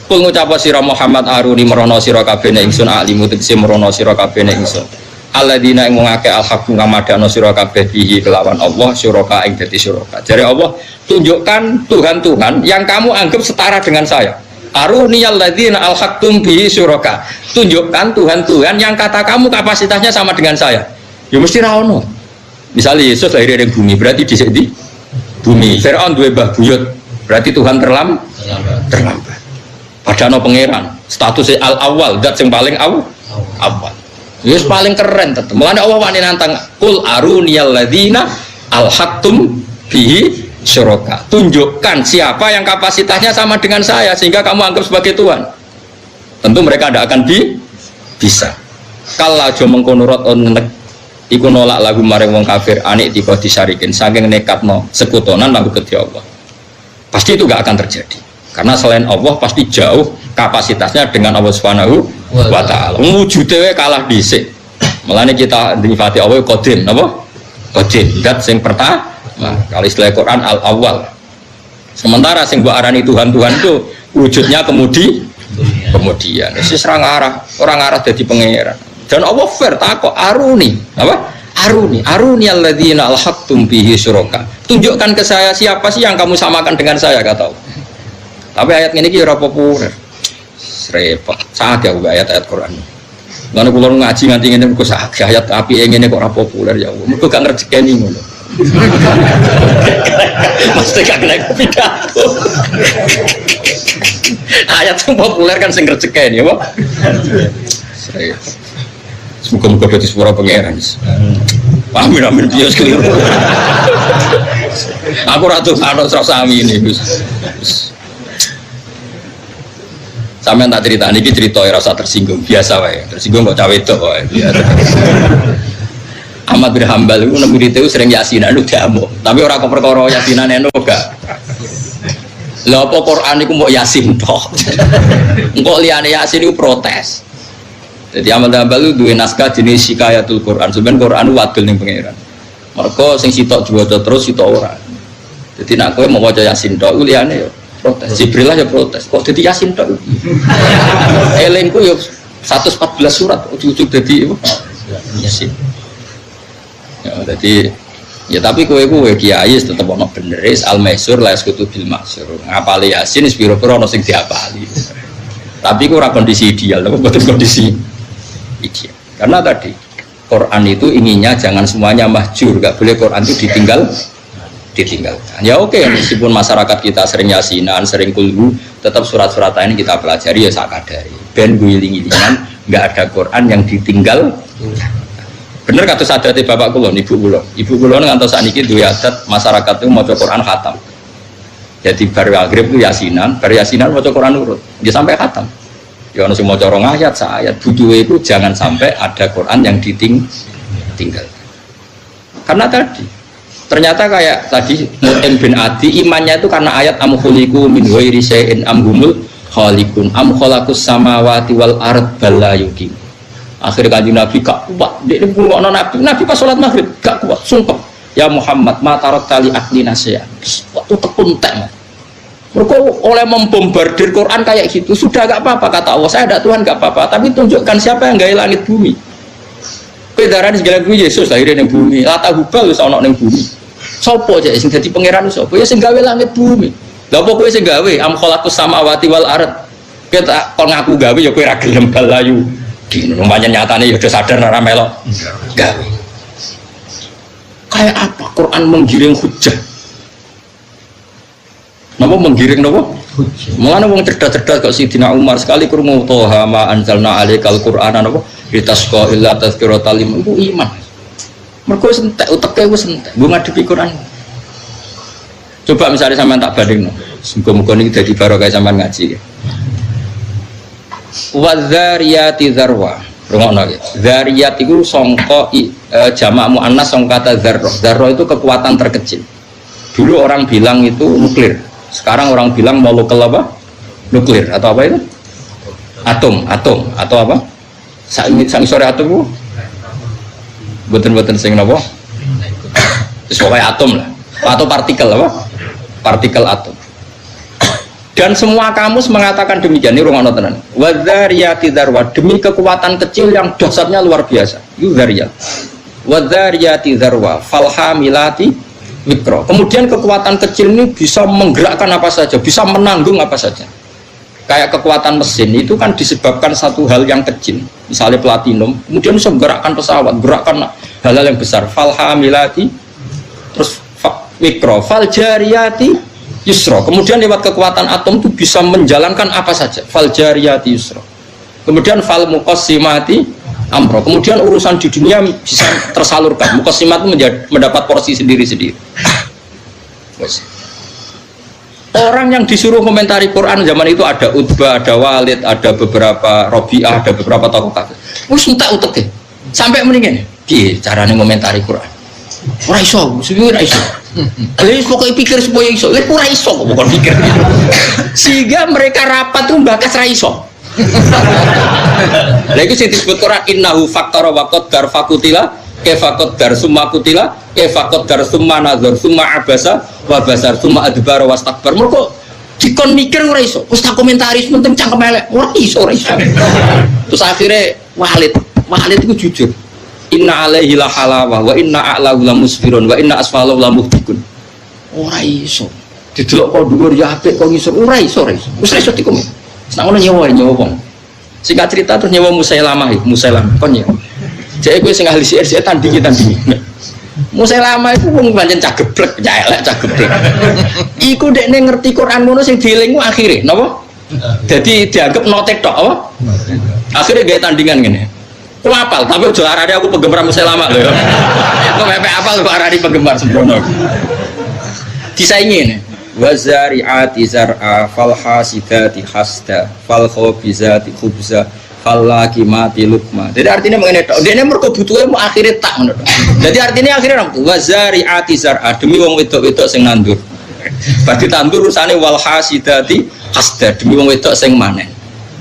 Speaker 1: Kul ngucap sira Muhammad aruni merono sira kabeh nek ingsun alimu tegese merono sira kabeh nek ingsun. Alladzina ing ngake al-haqu ngamadano sira kabeh bihi kelawan Allah syuraka ing dadi syuraka. Jare Allah, tunjukkan Tuhan-Tuhan yang kamu anggap setara dengan saya. Aruni alladzina al-haqtum bihi syuraka. Tunjukkan Tuhan-Tuhan yang kata kamu kapasitasnya sama dengan saya. Ya mesti ra ono. Misalnya Yesus lahir dari bumi, berarti di sini bumi. Fir'aun dua mbah buyut, berarti Tuhan terlambat. Padahal pangeran, statusnya al-awwal, dat yang paling awal. Yesus paling keren tetap. Mulanya Allah wani nantang, kul aruniyal ladina al-haqtum bihi syuraka. Tunjukkan siapa yang kapasitasnya sama dengan saya sehingga kamu anggap sebagai Tuhan. Tentu mereka tidak akan bisa. Kalau cuma mengkonurut onek iku nolak lagu maring wong kafir anik tiba disarikin saking nekatno sekutonan lagu kedhi Allah pasti itu gak akan terjadi karena selain Allah pasti jauh kapasitasnya dengan Allah Subhanahu wa ta'ala wujudnya kalah dhisik melane kita nifati Allah qadim apa? Qadim dat sing pertama kalau istilah Quran al-awwal sementara sing mbok arani Tuhan-Tuhan itu wujudnya kemudian wis orang arah jadi pangeran. Dan Allah fair takok aruni apa aruni alladzina alhaqtum bihi syuraka tunjukkan ke saya siapa sih yang kamu samakan dengan saya kata Allah. Tapi ayat ini ora populer repot sangat ya ayat-ayat Quran lan kula ngaji nganti ngene kok ayat api ngene kok ora populer ya Allah mergo gak ngrejekeni ngono mesti gak kena pidato ayat yang populer kan sing ngrejekeni ya Pak semoga dari suara pangeran. Amin bias keliru. Aku ratu anak sami ini. Sampai tak cerita ini cerita rasa tersinggung biasa wae. Tersinggung kok cawe itu wae. Ahmad bin Hambal itu nabi itu sering yasinan lu diamuk. Tapi orang kau perkara yasinan eno gak. Lah apa Quran iku mbok yasin tok. Engko liyane yasin iku protes. Jadi Ahmad Hambal itu dua naskah jenis Shikayatul Quran. Sebenarnya Quran wadul ning pangeran. Mereka sing sitok diwaca terus sitok ora. Jadi nak kowe mau waca Yasin tok liyane ya protes. Jibril lah ya protes. Kok dadi Yasin tok? Elengku ya 114 surat ujug-ujug dadi Yasin. Ya jadi ya tapi kowe kiai tetep ono bener al-maisur la yaskutu bil maksur. Ngapali Yasin wis pira-pira ono sing diapali. Tapi ku ora kondisi ideal, betul kondisi ideal. Karena tadi Quran itu inginnya jangan semuanya mahjur, gak boleh Quran itu ditinggalkan. Ya oke, meskipun masyarakat kita sering yasinan, sering kulhu, tetap surat-surat ini kita pelajari ya sakadari. Ben guling-gilingan, gak ada Quran yang ditinggal. Bener kata sadati bapak kulon, ibu kulon ngantos saniki duwe adat masyarakat itu maca Quran khatam. Jadi bar maghrib itu yasinan maca Quran urut, dia sampai khatam. Ya ono sing maca 2 ayat, saayat butuhe itu jangan sampai ada Quran yang ditinggal. Karena tadi ternyata kayak tadi Mu'in bin Adi imannya itu karena ayat am khuliqu min ghairi syai'in am humul khaliqun am khalaqus samawati wal ard bal la yuqim. Akhir kanjeng Nabi gak kuat, dia ngurungokno Nabi pas salat maghrib gak kuat, sumpah. Ya Muhammad, ma tarat tali aklina saya. Waktu tekuntek. Mereka oleh membombardir Quran kayak gitu, sudah gak apa-apa kata Allah, saya ada Tuhan gak apa-apa, tapi tunjukkan siapa yang gawe langit bumi. Pedaran segala gue Yesus lahirnya di bumi, lata hubal wis ana ning bumi. Sopo aja sing dadi pangeran sopo? Ya sing gawe langit bumi. Lha apa kowe sing gawe am khalaqus samawati wal ard. Kita kon ngaku gawe ya kowe ra gelem balayu. Di rumahnya nyatane ya udah sadar ora melok gawe. Kayak apa Quran menggiring hujah? Napa menggiring napa? Hujah. Mulane wong cerdas-cerdas kok Sidina Umar sekali krungu toha ma anzalna alaikal qur'ana napa litasqa illa tazkiratal liman iku iman. Mergo entek uteke wis entek, mbok ngadepi Quran. Coba misalnya sampean tak bandingno. Muga-muga niki dadi barokah sampean ngaji. Wa dzariyati dzarwa. Rungokno iki. Dzariyat iku sangka jamak muannas sangka kata dzarrah. Dzarrah itu kekuatan terkecil. Dulu orang bilang itu nuklir. Sekarang orang bilang molekul apa? Nuklir atau apa itu? Atom atau apa? Sang sore atom itu? Boten-boten sing napa? Wis pokoke atom lah. Atau partikel apa? Partikel atom. Dan semua kamus mengatakan demikian. Ini rungokno tenan. Wa dzariyati dzarwa, demi kekuatan kecil yang dahsyatnya luar biasa. Itu dzariyat. Wa dzariyati dzarwa, falhamilati wikra. Kemudian kekuatan kecil ini bisa menggerakkan apa saja, bisa menanggung apa saja. Kayak kekuatan mesin itu kan disebabkan satu hal yang kecil, misalnya platinum, kemudian bisa menggerakkan pesawat, gerakkan hal-hal yang besar. Falhamilati, terus wikra, faljariyati yusra. Kemudian lewat kekuatan atom itu bisa menjalankan apa saja. Faljariyati yusra. Kemudian fal muqassimati amro. Kemudian urusan di dunia bisa tersalurkan. Muqassimat itu mendapat porsi sendiri-sendiri. Orang yang disuruh komentari Quran zaman itu ada Utbah, ada Walid, ada beberapa Robi'ah, ada beberapa tokoh kafir. Wis entek uteke. Sampai mendingan. Piye carane komentari Quran? Ora iso, ora iso. Lha pokoke pikir supaya iso. Lha ora iso kok bukan pikir. Sehingga mereka rapat tuh bakas ra iso. Lha iku sing disebut Quran innahu faktara wa qaddar fakutila kefakot dar summa kutila kefakot dar summa nazar summa abasa wa basar summa adbar wastakbar. Mergo dikon mikir ora iso. Wis tak komentaris penting cangkem elek. Ora iso. Terus akhirnya Walid itu jujur. Inna alaihi la halawah wa inna a'lahu la musfirun wa inna asfalahu la muhtikun. Ora iso. Didelok kok dhuwur ya apik kok ngisor. Ora iso. Wis iso dikomen. Nek ngono nyewa wong. Singkat cerita terus nyewa Musailamah kon nyewa. Jadi gue sing ahli sihir tandingi. Musailamah itu wong pancen cageblek, elek cageblek. Iku dekne ngerti Quran ngono sing dielingmu akhire, napa? Jadi dianggap notek tok apa? Akhirnya gawe tandingan ngene. Ku apal, tapi aja arane aku penggemar Musailamah lho ya. Kok mepek apal kok arane penggemar sembrono. Disaingi ngene. Wa zari'ati zar'a fal hasidati hasda fal khabizati khubza falaki mati lukma. Jadi artinya mengenai tok. Dene mergo butuhe mau akhire tak ngono tok. Jadi artinya akhire nang wa zari'ati zar'a demi wong wedok-wedok sing nandur. Berarti tandur urusane wal hasidati hasda demi wong wedok sing manen.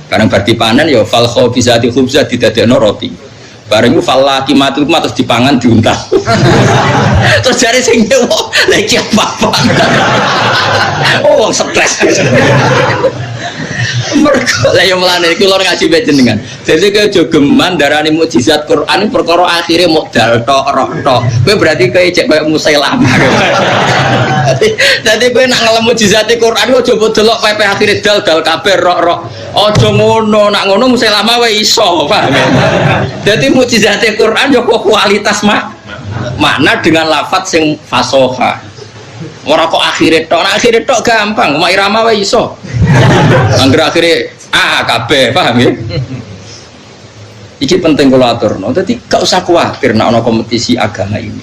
Speaker 1: Bareng berarti panen ya fal khabizati khubza didadekno roti. Bareng ku falaki mati lukma terus dipangan diuntal. Terus jare sing nyewa lha iki apa-apa. Oh wong stres. Mergo lah yang melane iki lho ngaji bae jenengan. Dadi kowe aja geman darani mukjizat Quran perkara akhire modal tok roh tok. Kowe berarti kowe cek koyo Musailamah. Dadi kowe nak ngelem mukjizat Quran aja mbok delok pepe akhire dal kabeh roh. Aja ngono, nak ngono Musailamah wae iso, paham. Dadi mukjizat Quran yo kualitas makna dengan lafaz sing fasoha. Ora kok akhire tok, nak akhire tok gampang, mak irama wae iso. Angger akhire kabeh, paham ya? Iki penting kula aturno. Dadi gak usah kuwatir nek ana kompetisi agama ini.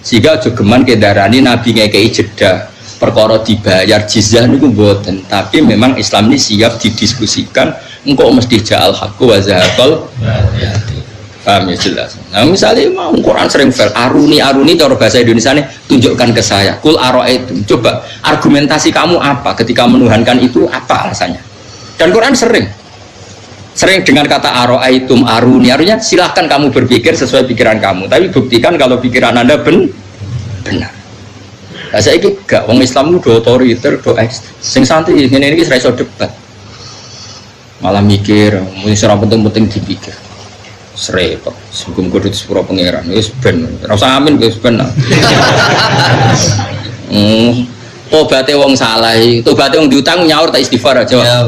Speaker 1: Sehingga aja geman kedarani nabi ngekeki jeda perkara dibayar jizyah niku mboten, tapi memang Islam ini siap didiskusikan engko mesti ja'al haqqu wa zahaqal batil. Paham ya jelas. Nah misalnya mau Quran sering fail aruni cara bahasa Indonesia ini tunjukkan ke saya kul ara'aitum, coba argumentasi kamu apa ketika menuhankan itu, apa alasannya. Dan Quran sering dengan kata ara'aitum aruni, artinya silahkan kamu berpikir sesuai pikiran kamu, tapi buktikan kalau pikiran anda benar. Nah saya ini gak, wong Islam itu otoriter, sing santai ini saya iso debat malah mikir, mungkin serang penting-penting dipikir serepot, sebelum kudu sepura pangeran, wis ben, rasa amin wis ben. Tobaté wong salah, tobaté wong diutang nyaur tak istighfar aja.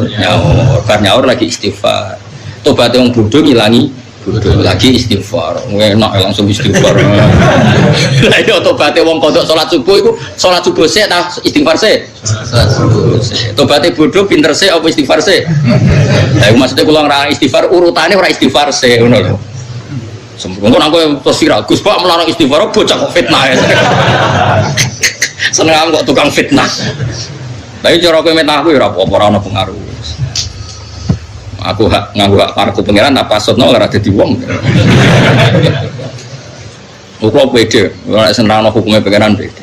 Speaker 1: Nyaur lagi istighfar. Tobaté wong bodoh ngilangi bodoh lagi istighfar, enak langsung istighfar. Lah ini tobaté wong kodok salat subuh iku salat subuh sik ta istighfar sik. Tobaté bodoh pinter sik apa istighfar sik. Lah maksudnya kula ngarang istighfar urutane ora istighfar sik ngono lho. Sempurna aku terus viral Gus Pak melarang istighfar bocah kok fitnah. Seneng kok tukang fitnah. Tapi cara kowe metah aku ya ora apa-apa ora ono pengaruh. Aku nganggo hak parku pangeran tak pasutno ora dadi wong. Kula pede, ora senrano hukume pangeran pede.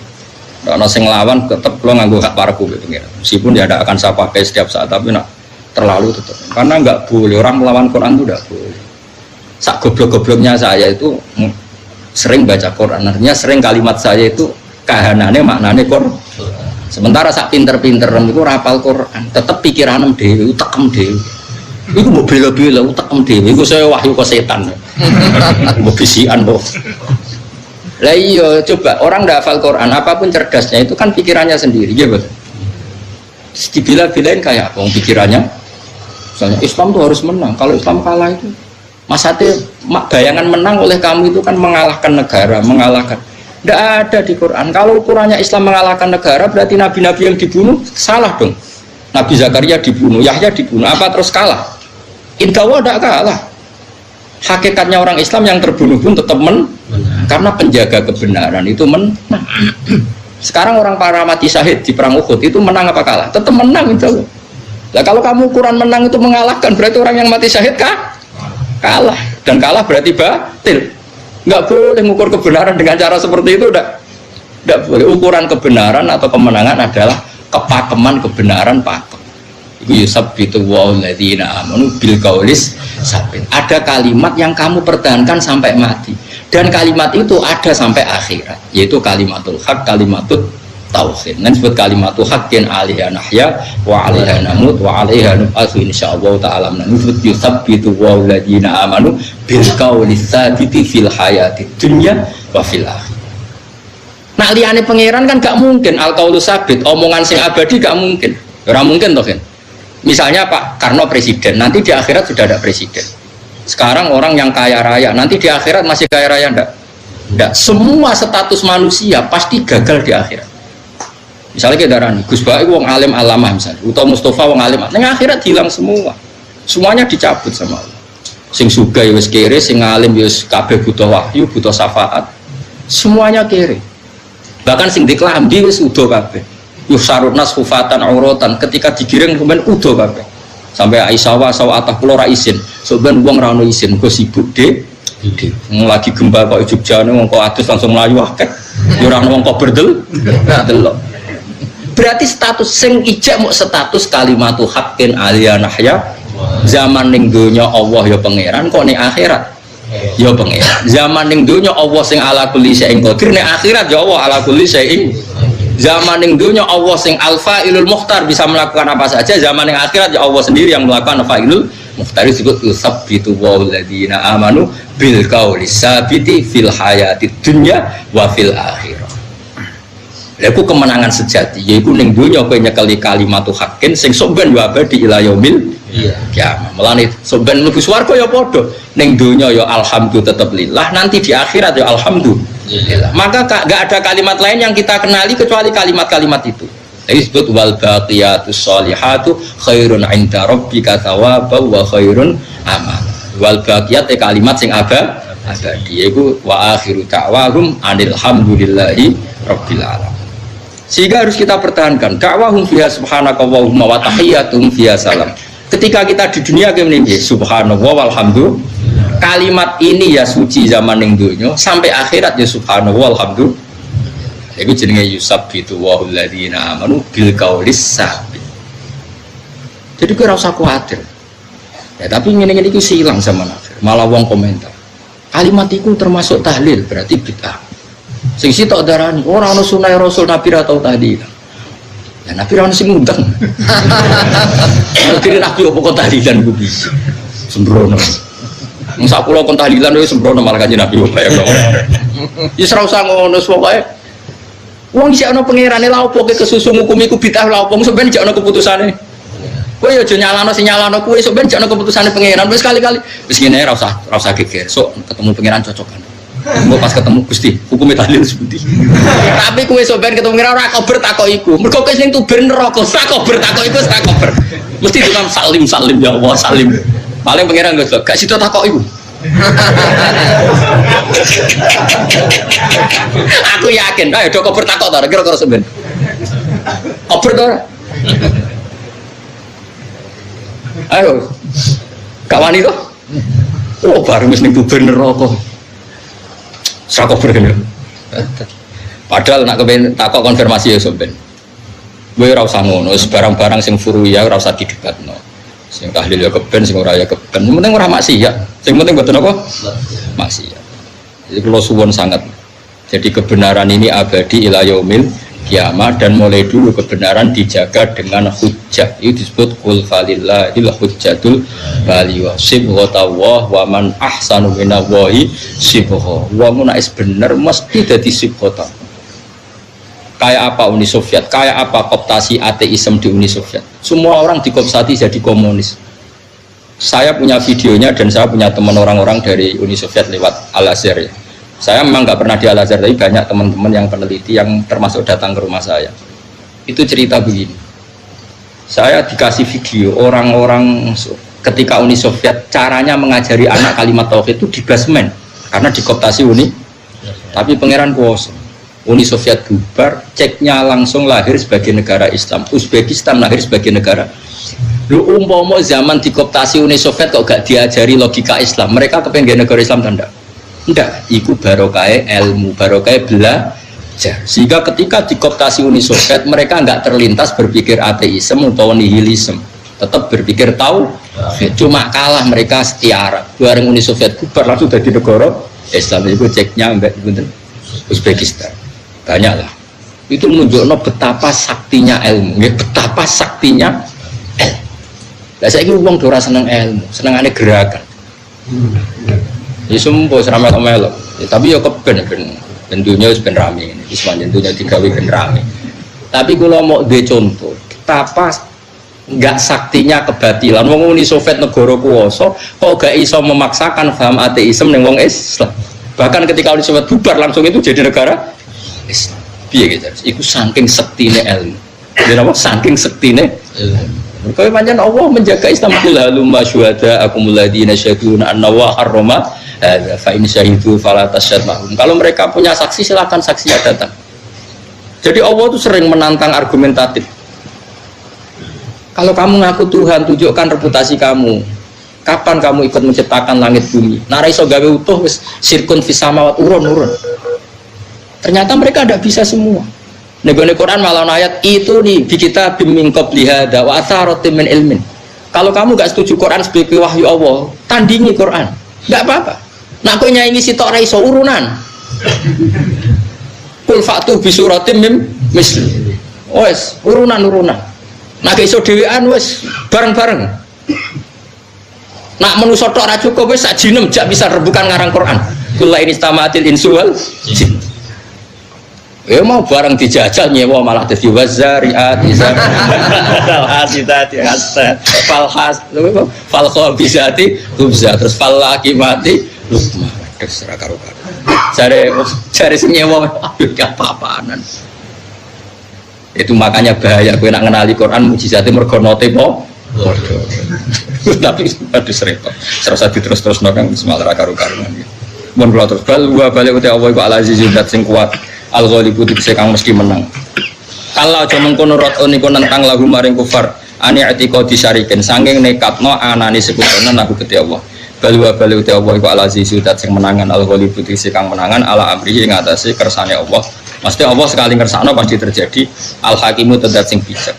Speaker 1: Ora ana sing nglawan tetep kula nganggo hak parku pangeran. Meskipun ya tidak akan saya pakai setiap saat tapi nak terlalu tetap. Karena enggak boleh orang melawan Quran itu enggak boleh. Sak goblok-gobloknya saya itu sering baca Quran, artinya sering kalimat saya itu kahanane maknane Quran. Sementara sak pinter-pinter itu rapal Quran, tetep pikiran dhewe, utekem dhewe. Iku mau bela-bela utekem dhewe, iku saya wahyu ke setan. Mau bisian kok. Lah iya, coba orang ndak hafal Quran, apapun cerdasnya itu kan pikirannya sendiri, ya betul. Dibela-belain kayak apa pikirannya? Misalnya Islam tuh harus menang, kalau Islam kalah itu maksudnya bayangan menang oleh kamu itu kan mengalahkan negara, mengalahkan. Tidak ada di Quran. Kalau ukurannya Islam mengalahkan negara, berarti nabi-nabi yang dibunuh salah dong. Nabi Zakaria dibunuh, Yahya dibunuh, apa terus kalah? Inkawa tidak kalah. Hakikatnya orang Islam yang terbunuh pun tetap menang, karena penjaga kebenaran itu menang. Sekarang orang para mati syahid di perang Uhud itu menang apa kalah? Tetap menang itu. Nah, kalau kamu ukuran menang itu mengalahkan, berarti orang yang mati syahid kalah, dan kalah berarti batil. Nggak boleh mengukur kebenaran dengan cara seperti itu, nggak boleh. Ukuran kebenaran atau kemenangan adalah kepakeman kebenaran pakem. Yusabbitu wa'alladzina amanu bil qaulis sabit. Ada kalimat yang kamu pertahankan sampai mati, dan kalimat itu ada sampai akhirat, yaitu kalimatul haq, kalimatul tauhid. Nan disebut kalimatul haqqin 'alaiha nahya wa 'alaiha namut wa 'alaiha nub'atsu insyaallah ta'ala. Disebut yusabbitu wa'alladzina amanu bil qaulis sabiti fil hayati dunya wa fil akhirah. Nah liyane pangeran kan gak mungkin al qaulus sabit, omongan sing abadi gak mungkin. Ora mungkin toh kan. Misalnya Pak Karno presiden, nanti di akhirat sudah ada presiden. Sekarang orang yang kaya raya, nanti di akhirat masih kaya raya enggak? Semua status manusia pasti gagal di akhirat. Misalnya kita darani Gus Baik wong alim alamah misalnya, atau Mustafa wong alim, nah akhirat hilang semua, semuanya dicabut sama Allah. Sing sugih wis kere, sing alim wis kabeh butuh wahyu, butuh syafaat, semuanya kere. Bahkan sing diklambi wis udo kabeh. Yusarun nas hufatan auratan, ketika digiring kemudian udo kabeh. Sampai Aisyah atah kula ra isin, soben wong ra ono isin, kok sibuk dek. Lagi gempa kok Jogjane wong kok adus langsung mlayu akeh. Ya ora ono wong kok berdel. Delok. Berarti status sing ijek muk status kalimatu haqqin aliyah nahya. Zaman ning donya Allah ya pangeran, kok ning akhirat ya pangeran. Zaman ning donya Allah sing ala kulli syai'in qadir, ning akhirat ya Allah ala kulli syai'in. Zaman ning dunya Allah sing al-fa'ilul mukhtar bisa melakukan apa saja, zaman yang akhirat ya Allah sendiri yang melakukan fa'ilul mukhtar. Disebut yusabbitu wa'alladzina amanu bil qaulis sabiti fil hayati dunya wa fil akhirah. Iku kemenangan sejati, yaiku ning dunya kowe nyekeli kalimatu haqqin sing soben wa abadi ila yaumil kiamah. Mulane soben mlebu swarga ya padha, ning dunya ya alhamdulillah tetep lillah, nanti di akhirat ya alhamdulillah. Maka gak ada kalimat lain yang kita kenali kecuali kalimat-kalimat itu. Jadi disebut wal baqiyatus sholihatu khairun 'inda rabbika thawaban wa khairun amal. Wal baqiyat kalimat sing abadi iku wa akhiru da'wahum anil hamdulillahi rabbil alamin. Sehingga harus kita pertahankan da'wahum fiha subhanakallahumma wa tahiyyatuhum fiha salam. Ketika kita di dunia kene subhanallah walhamdulillah, kalimat ini ya suci zaman ning donya sampai akhirat ya subhanallah walhamdulillah. Iku jenenge yusabbitu wa'alladzina amanu bil qaulis sabit. Jadi kira usah khawatir. Ya tapi ngene-ngene iki silang zaman akhir. Malah wong komentar. Kalimat itu termasuk tahlil, berarti bid'ah. Sing sitok darani ora ana sunah Rasul Nabi ra tau tahlil. Ya Nabi ra ono sing ngundang. Kira Nabi opo kok tahlilan ku bisa. Sembrono. Masa kula kon tahlilan wis sembrono malah kanjeng Nabi opo ya. Wis ora usah ngono pokoke. Wong isih ana pangerane lha opo ke kesusu ngukumi ku bid'ah lha opo sampeyan jek ana keputusane. Kowe yo aja nyalano sing nyalano kowe sok ben jane keputusane pangeran wis kali-kali. Wis ngene ora usah geger. Sok ketemu pangeran cocokan. Engko pas ketemu Gusti, hukume tahlil sepundi. Tapi kowe sok ben ketemu pangeran ora kober takok iku. Mergo kowe sing tuber neraka, sak kober takok iku sak kober. Mesti tukang salim ya Allah salim. Paling pangeran gak sida takok iku. Aku yakin, ayo do kober takok ta kira-kira sok ben. Kober to ora? Ayo, gak wani toh? Oh, bareng wis ning tuber neraka. Sak bergen. Padahal nak kepen takok konfirmasi ya sampean. Kowe ora usah ngono, barang-barang sing furuya ora usah didebatno. Sing tahlil ya keben, sing ora ya keben. Sing penting ora maksiat. Sing penting mboten apa? Maksiat. Jadi kula suwun sangat. Jadi kebenaran ini abadi ila yaumil kiamat dan mulai dulu kebenaran dijaga dengan hujjah. Itu disebut qul falillahil hujjatul baligh sibghatullah wa man ahsanu minallahi sibgha. Wa mun is bener mesti dadi sibghata. Kayak apa Uni Soviet, kayak apa kooptasi ateisme di Uni Soviet. Semua orang dikooptasi jadi komunis. Saya punya videonya dan saya punya teman orang-orang dari Uni Soviet lewat Al-Azhar ya. Saya memang nggak pernah di Al-Azhar, tapi banyak teman-teman yang peneliti yang termasuk datang ke rumah saya. Itu cerita begini. Saya dikasih video orang-orang ketika Uni Soviet caranya mengajari anak kalimat tauhid itu di basement karena dikooptasi Uni. Tapi pangeran kuasa. Uni Soviet bubar, ceknya langsung lahir sebagai negara Islam. Uzbekistan lahir sebagai negara. Lu umpama zaman dikooptasi Uni Soviet kok gak diajari logika Islam, mereka kepengen negara Islam tanda. Enggak, itu barokah ilmu, barokah belajar. Sehingga ketika dikooptasi Uni Soviet, mereka enggak terlintas berpikir ateisme atau nihilisme, tetap berpikir tahu. Cuma kalah mereka setiara. Bareng Uni Soviet bubar langsung dari negara Islam. Itu ceknya enggak bener. Uzbekistan banyak lah. Itu menunjukkan betapa saktinya ilmu, betapa saktinya ilmu. Lah saya ini uang dora seneng ilmu, senengannya gerakan. Ya semua seramai melok, tapi ya keben tentunya harus ben rame, Islam tentunya digawe ben rame. Tapi kalau mau de contoh, betapa nggak saktinya kebatilan. Wong Uni Soviet negara kuwasa, kok gak iso memaksakan paham ateisme ning wong Islam. Bahkan ketika Uni Soviet bubar langsung itu jadi negara Islam. Piye gitu? Iku saking sektine ilmu. Jadi apa? Saking sektine ilmu. Kau panjang Allah menjaga Islam kulhalum masyuhada akumul ladina syahiduna anna wa harrama fa in syahidu fala tasyad mahum. Kalau mereka punya saksi silakan saksinya datang. Jadi Allah itu sering menantang argumentatif. Kalau kamu ngaku Tuhan, tunjukkan reputasi kamu. Kapan kamu ikut menciptakan langit bumi? Nara iso gawe utuh wis sirkun fis samawat urun. Ternyata mereka tidak bisa semua. Nego Quran malah ayat itu nih di kita bimbing qoblihada wa atharatin min ilmin. Kalau kamu gak setuju Quran sebagai wahyu Allah, tandingi Quran. Enggak apa-apa. Nak kowe nyanyi sitok ra iso urunan. Kul fatu bi suratim mim misli. Wes, urunan. Nak iso dhewean wes bareng-bareng. Nak manusa tok ra cukup wis sak jinem jak bisa rebukan ngarang Quran. Kula ini istamatil insu wal jin. Ya mau barang dijajal nyewa malah dadi wazariat izar. Al-hasidati hasan. Falkhabisati khubza terus falakimati lukma. Terserah karo-karo. Cari sing nyewa aduh apa-apaanan. Itu makanya bahaya kowe nak ngenali Quran mukjizate mergo note po. Tapi aduh repot. Serasa diterus-terusno kan semalra karo-karuan. Mun kula terus balik uti Allah iku al-azizul zat sing kuat. Al-Ghalibu dikse kang mesti menang. Kalau aja mengkono rotun niku nentang lagu maring kufar ani atika disyariken saking nekatno anane sekutonan aku Gusti Allah. Bali uti Allah iku al-azizul zat sing menangan Al-Ghalibu dikse kang menangan ala amrihi ing atase kersane Allah. Mesti Allah sekali ngersakno pasti terjadi. Al-Hakimu tedat sing bijak.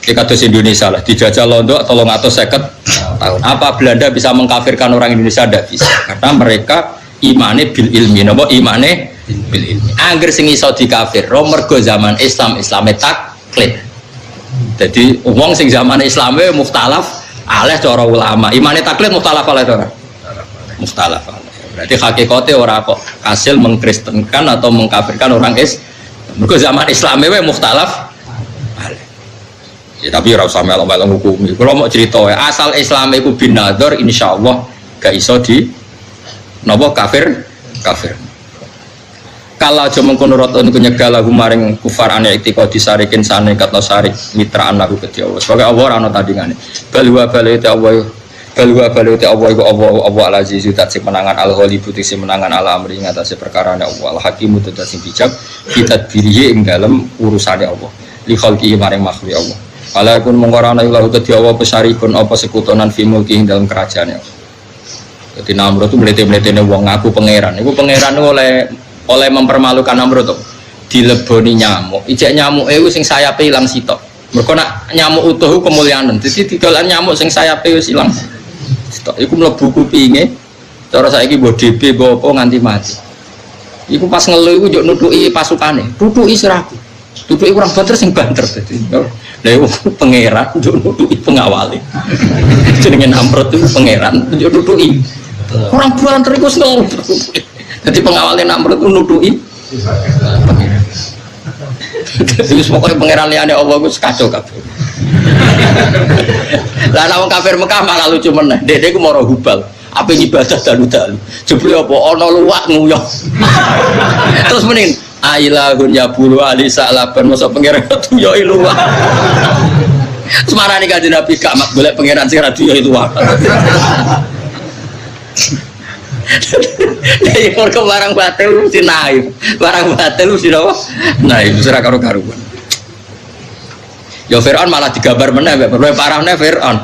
Speaker 1: Iki kados Indonesia lah dijajah Londo 350 tahun. Apa Belanda bisa mengkafirkan orang Indonesia? Tidak bisa. Karena mereka imane bil ilmi. Napa imane bil ilmi. Angger sing iso dikafir, mergo zaman Islame taklid. Jadi wong sing zaman Islame mukhtalaf aleh cara ulama. Imane taklid mukhtalaf aleh ora? Mukhtalaf aleh. Berarti hakikate ora kok hasil mengkristenkan atau mengkafirkan orang Mergo zaman Islame wae mukhtalaf aleh. Ya tapi ora usah melok-melok hukumi. Kalau mau cerita asal Islam iku bin nadhar insyaallah gak iso di napa kafir. Kalau aja mengkono rata untuk nyegah lagu maring kufar ane iktiko disarikin sane kata sarik mitraan lagu ke Allah. Sebagai Allah ora ana tandingane. Balwa balete Allah iku Allah al-aziz zat sing menangan al-ghalib sing menangan ala amri ngatasi perkarane Allah al-hakim zat sing bijak kita dirihi ing dalem urusane Allah. Li khalqi maring makhluk Allah. Alaikun mengorana ilahu ke Allah pesarikun apa sekutonan fi mulki ing dalem kerajaane Allah. Jadi Namrud itu melete-meletene wong ngaku pangeran. Iku pangeran oleh mempermalukan Namrud tuh dileboni nyamuk. Ijek nyamuk itu sing sayape ilang sitok. Mergo nak nyamuk utuh kemuliaan. Dadi didolan nyamuk sing sayape wis ilang sitok. Iku mlebu kupinge. Cara saiki mbok DB mbok apa nganti mati. Iku pas ngelu iku njuk nutuki pasukane. Tutuki siraku. Tutuki kurang banter sing banter dadi. Lha iku pangeran njuk nutuki pengawale. Jenenge Namrud itu pangeran njuk nutuki. Orang banter iku ngelu. Jadi pengawalnya Namrud itu nuduhi pangeran. Jadi pokoknya pangeran liane Allah itu kacau kabeh. Lah nek wong kafir Mekah malah lucu meneh. Dek ku maro hubal. Ape ibadah dalu-dalu. Jebule apa ana luwak nguyah. Terus mending ailahun ya bulu ali salaban masa pangeran tuyoi luwak. Semarane kanjeng Nabi gak mak golek pangeran sing ra tuyoi luwak. Jadi kalau barang batil mesti naif, barang batil mesti apa? Naif, serah karu-karuan. Ya Fir'aun malah digambar meneh, lebih parahnya Fir'aun.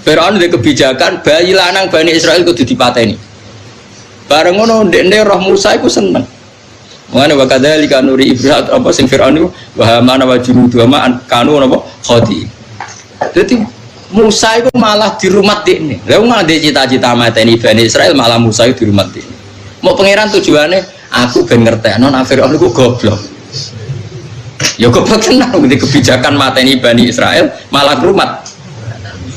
Speaker 1: Fir'aun di kebijakan bayi lanang Bani Israel kudu dipateni. Bareng ngono ndekne roh Musa iku seneng. Mengane wa kadzalika nuri Ibrahim apa sing Fir'aun iku wa hamana wa junudu ma kanu napa khadi. Dadi Musa itu malah di rumah ini. Lalu nggak ada cita-cita mateni Bani Israel malah Musa itu di rumah ini. Mau pangeran tujuannya aku ben ngerti non Fir'aun itu goblok. Ya goblok tenang di kebijakan mateni Bani Israel malah ke rumah.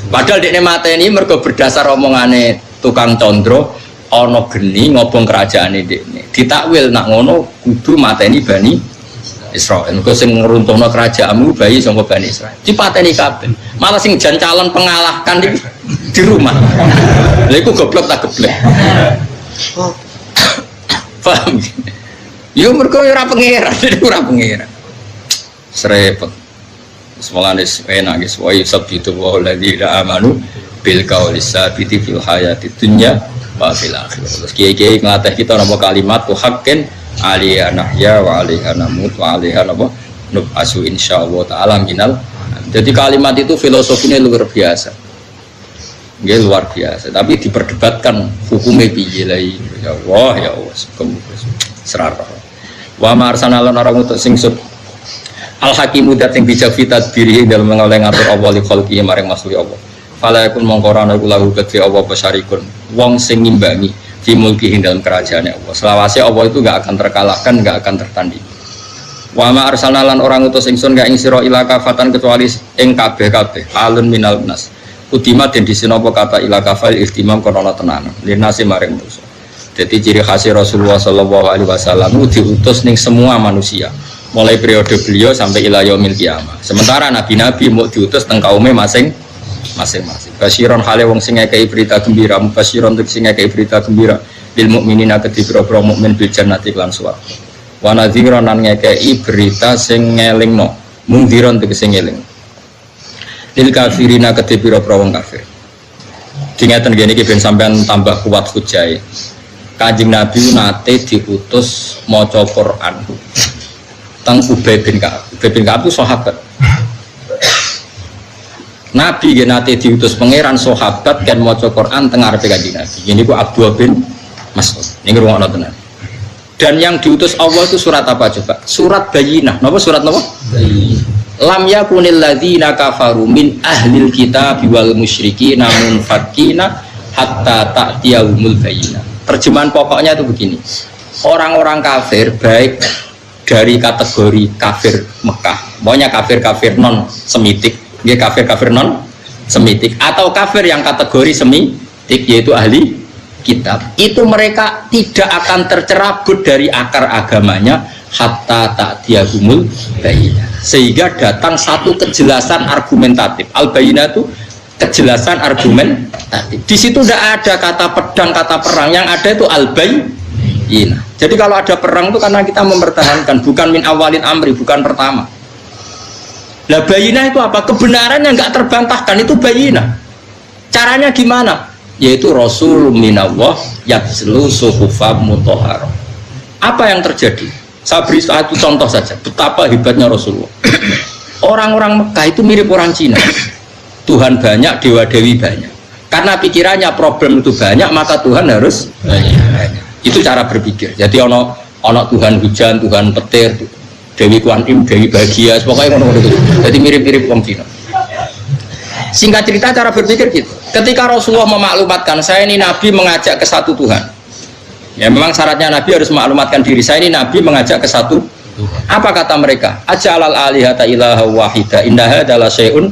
Speaker 1: Padahal dia mateni mergo berdasar omongane tukang condro ono geni ngobong kerajaan ini. Ditakwil nak ngono kudu mateni Bani Israel. Engko sing ngruntuhno kerajaanmu bayi sangka Bani Israel. Dipateni kabeh. Malah sing jan calon pengalahkan di rumah. Lha iku goblok tak geblek. Paham? Yo mergo ora pangeran, ora pangeran. Srepet. Semoga enak guys. Wa yusabbitu wa alladziina amanu bil qawli sabiti fil hayati dunya wa fil akhirah. Terus kiai-kiai ngelatih kita napa kalimat haqqin alaiha nahya wa alaiha namut wa alaiha nub'asu insyaallah ta'ala minal. Jadi kalimat itu filosofinya luar biasa. Nggih luar biasa, tapi diperdebatkan hukumnya piye lah ya Allah ya Allah serara. Wa ma arsalna orang untuk sing sub al hakimu dat sing bijak fitat diri dalam mengoleh ngatur Allah li khalqi maring makhluk Allah. Fala yakun mongkorana iku lahu kedhe Allah pesarikun wong sing ngimbangi di mulki dalam kerajaannya Allah. Selawase Allah itu enggak akan terkalahkan, enggak akan tertanding. Wa ma arsalna lan orang utus ingsun enggak ing sira ila kafatan kecuali ing kabeh-kabeh alun minal nas. Udima den disinopo kata ila kafal istimam kono tenan. Linase maring manusia. Jadi ciri khas Rasulullah sallallahu alaihi wasallam diutus ning semua manusia. Mulai periode beliau sampai ila yaumil kiamah. Sementara nabi-nabi mau diutus teng kaume masing-masing. Basyiron hale wong sing ngekeki berita gembira, mubasyiron tek sing ngekeki berita gembira lil mukminina kedhi pira-pira mukmin bil jannati lan swarga. Wa nadhiron lan ngekeki berita sing ngelingno, mundhiron tek sing ngeling. Lil kafirina kedhi pira-pira wong kafir. Dingeten ngene iki ben sampean tambah kuat hujae. Kanjeng Nabi nate diutus maca Quran. Teng Ubay bin Ka'ab. Ubay bin Ka'ab itu sahabat. Nabi nate diutus pangeran sahabat kan maca Quran teng ngarepe Kanjeng Nabi. Ini ku Abdullah bin Mas'ud. Ini ngrungokno tenan. Dan yang diutus Allah itu surat apa coba? Surat Bayyinah. Napa surat napa? Bayyinah. Lam yakunil ladzina kafaru min ahlil kitab wal musyrikin namun fakina hatta ta'tiyahumul bayyinah. Terjemahan pokoknya itu begini. Orang-orang kafir baik dari kategori kafir Mekah, maunya kafir-kafir non semitik, dia kafir-kafir non semitik atau kafir yang kategori semitik yaitu ahli kitab. Itu mereka tidak akan tercerabut dari akar agamanya hatta ta'tiyahumul bayyinah. sehingga datang satu kejelasan argumentatif. Al-bayyinah itu kejelasan argumentatif. Di situ tidak ada kata pedang, kata perang, yang ada itu al-bayyinah. Jadi kalau ada perang itu karena kita mempertahankan, bukan min awalin amri, bukan pertama. Lah bayyinah itu apa? Kebenaran yang nggak terbantahkan itu bayyinah. Caranya gimana? Yaitu Rasul minallah yatslu suhufam mutahharah. Apa yang terjadi? Saya beri satu contoh saja betapa hebatnya Rasulullah. Orang-orang Mekah itu mirip orang Cina. Tuhan banyak, dewa dewi banyak. Karena pikirannya problem itu banyak, maka Tuhan harus banyak. Itu cara berpikir. Jadi ono Tuhan hujan, Tuhan petir, Dewi Kuan Im, Dewi Bahagia, pokoknya ono itu. Jadi mirip-mirip orang Cina. Singkat cerita cara berpikir gitu. Ketika Rasulullah memaklumatkan saya ini Nabi mengajak ke satu Tuhan. Ya memang syaratnya Nabi harus maklumatkan diri saya ini Nabi mengajak ke satu. Apa kata mereka? Ajalal alihata ilaha wahida indaha adalah syai'un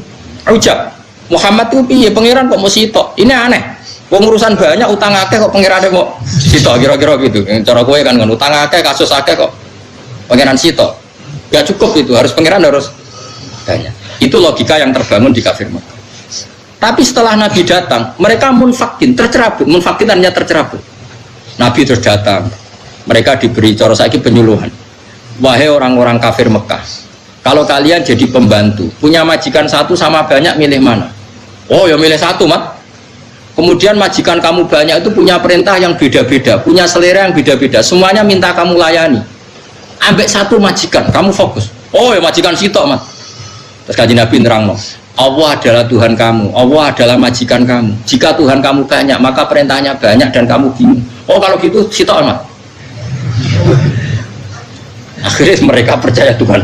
Speaker 1: ujab. Muhammad itu piye pangeran kok mau sitok? Ini aneh. Wong urusan banyak utang akeh kok pangerane mau sitok kira-kira gitu. Cara kowe kan utang akeh kasus akeh kok pangeran sitok. Gak cukup itu, harus pangeran harus banyak. Itu logika yang terbangun di kafir Mekah. Tapi setelah Nabi datang, mereka munfakin, tercerabut. Munfakin hanya tercerabut. Nabi terus datang, mereka diberi cara saiki penyuluhan. Wahai orang-orang kafir Mekah, kalau kalian jadi pembantu, punya majikan satu sama banyak, milih mana? Oh ya milih satu, Mat. Kemudian majikan kamu banyak itu punya perintah yang beda-beda, punya selera yang beda-beda, semuanya minta kamu layani. Ambek satu majikan, kamu fokus. Oh ya majikan sitok, Mat. Terus kaji Nabi nerangno, Allah adalah Tuhan kamu, Allah adalah majikan kamu. Jika Tuhan kamu banyak, maka perintahnya banyak dan kamu bingung. Oh kalau gitu sitok amat. Akhirnya mereka percaya Tuhan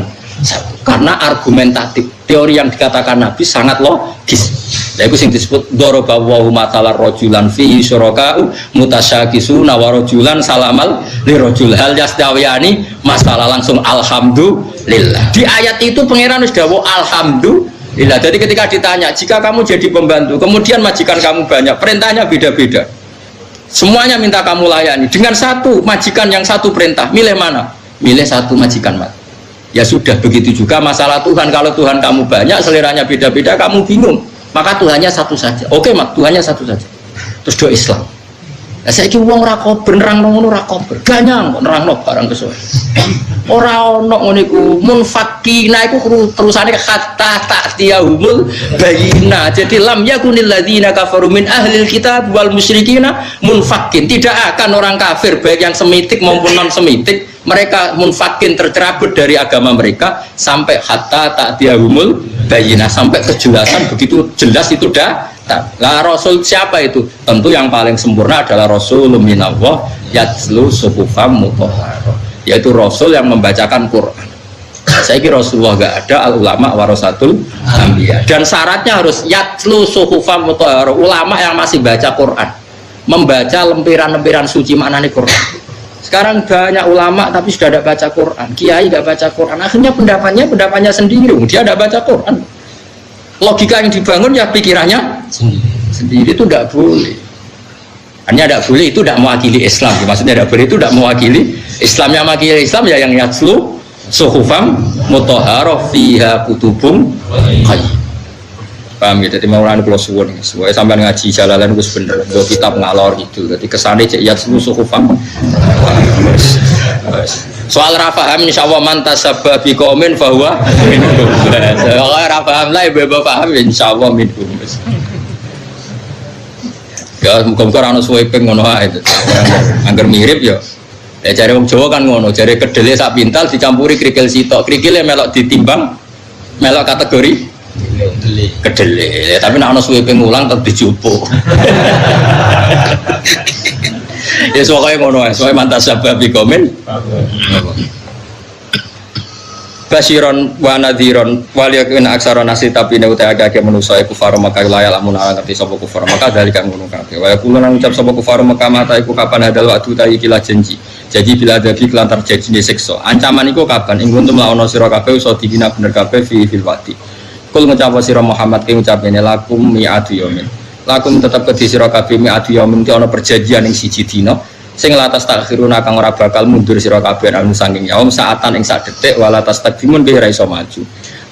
Speaker 1: karena argumentatif. Teori yang dikatakan Nabi sangat logis. Nah, itu yang disebut doroba wa mathalar rajulan fihi syuraka'u mutasyakisuna wa rajulan salamal li rajul hal yastawiyani masalah langsung alhamdulillah. Di ayat itu pangeran sudah alhamdulillah. Jadi ketika ditanya, jika kamu jadi pembantu, kemudian majikan kamu banyak, perintahnya beda-beda. Semuanya minta kamu layani. Dengan satu majikan yang satu perintah, milih mana? Milih satu majikan, Mat. Ya sudah, begitu juga masalah Tuhan. Kalau Tuhan kamu banyak, seleranya beda-beda, kamu bingung. Maka Tuhannya satu saja. Oke, Mat, Tuhannya satu saja. Terus do Islam. Nah, saya kira uang rakober, nerang nong rakober, ganyang nerang nong barang kesuai. Orang nong uniku munfakina iku terusannya kata tak tiahumul bayina. Jadi lam yakunil ladina kafaru min ahlil kitab wal musyrikina munfakin. Tidak akan orang kafir baik yang semitik maupun non semitik mereka munfakin tercerabut dari agama mereka sampai hatta tak tiahumul bayina, sampai kejelasan begitu jelas itu dah. Lah Rasul siapa itu? Tentu yang paling sempurna adalah Rasul minallah yatslu suhufam mutahharah, yaitu Rasul yang membacakan Quran. Saya kira Rasulullah gak ada, al ulama warasatul anbiya, dan syaratnya harus yatslu suhufam mutahharah, ulama yang masih baca Quran, membaca lempiran-lempiran suci maknanya Quran. Sekarang banyak ulama tapi sudah tidak baca Quran, kiai tidak baca Quran, akhirnya pendapatnya sendiri, dia tidak baca Quran. Logika yang dibangun ya pikirannya sendiri, itu tidak boleh. Hanya tidak boleh itu tidak mewakili Islam. Maksudnya tidak boleh itu tidak mewakili Islam. Yang mewakili Islam ya yang yatslu suhufam mutahharah fiha kutubum qayyim. Paham ya? Jadi maulana kula suwun sesuai sampean ngaji jalalan wis bener. Nggo kitab ngalor gitu. Jadi kesane cek yatslu suhufam. Soal rafaham insyaallah man tasabba bi qaumin fa huwa minhum. Kalau rafaham lah ibu paham insyaallah minhum. Ya muga-muga ana sweeping ngono ae. Angger mirip ya. Ya jare wong Jawa kan ngono, jare kedele sak pintal dicampuri krikil sitok. Krikile melok ditimbang melok kategori kedele. Tapi nek ana sweeping ulang tetep dijupuk. Ya soalnya ngono, soalnya mantas sabab di komen. Basiron wa nadhiron waliyakin aksara nasi tapi ne uta agak manusa iku faro maka layal amun ngerti sapa kufar maka dari kan ngono kabeh. Wa kulun ngucap sapa kufar maka mata iku kapan hadal waktu ta iki janji. Jadi bila ada fi kelantar janji siksa. Ancaman iku kapan ing kuntum laono sira kabeh iso dikina bener kabeh fi fil waqti. Kul ngucap sira Muhammad ki ngucapene lakum mi'atu yaumin. Lakum tetap ke sira kabeh mi'atu yaumin ana perjanjian ing siji dina. sing la tastakhiruna kang ora bakal mundur sira kabeh anu saking yaum saatan ing sak detik wala tastakdimun ki ora iso maju.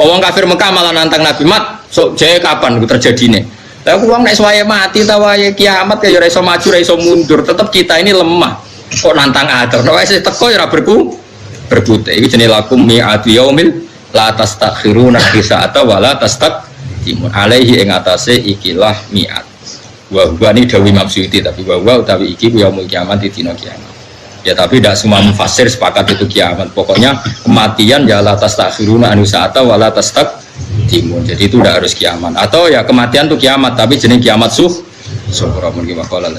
Speaker 1: Wong kafir Mekah malah nantang Nabi mat sok jae kapan iku terjadine. Lah aku wong nek suwaye mati ta wae kiamat ya ora iso maju ora iso mundur, tetep kita ini lemah. Kok nantang atur. Nek wis teko ya ora berbute. Iki jenenge lakum mi'atu yaumil la tastakhiruna sa'ata wala tastakdimun alaihi ing atase ikilah mi'at. Wa huwa ni dawi Maksudi tapi wa utawi iki yaumul kiamat di dina kiamat. Ya tapi tidak semua mufasir sepakat itu kiamat. Pokoknya kematian ya la tastakhiruna anu sa'ata wala tastakdimun. Jadi itu tidak harus kiamat. Atau ya kematian itu kiamat tapi jenis kiamat sughra mungkin waqala.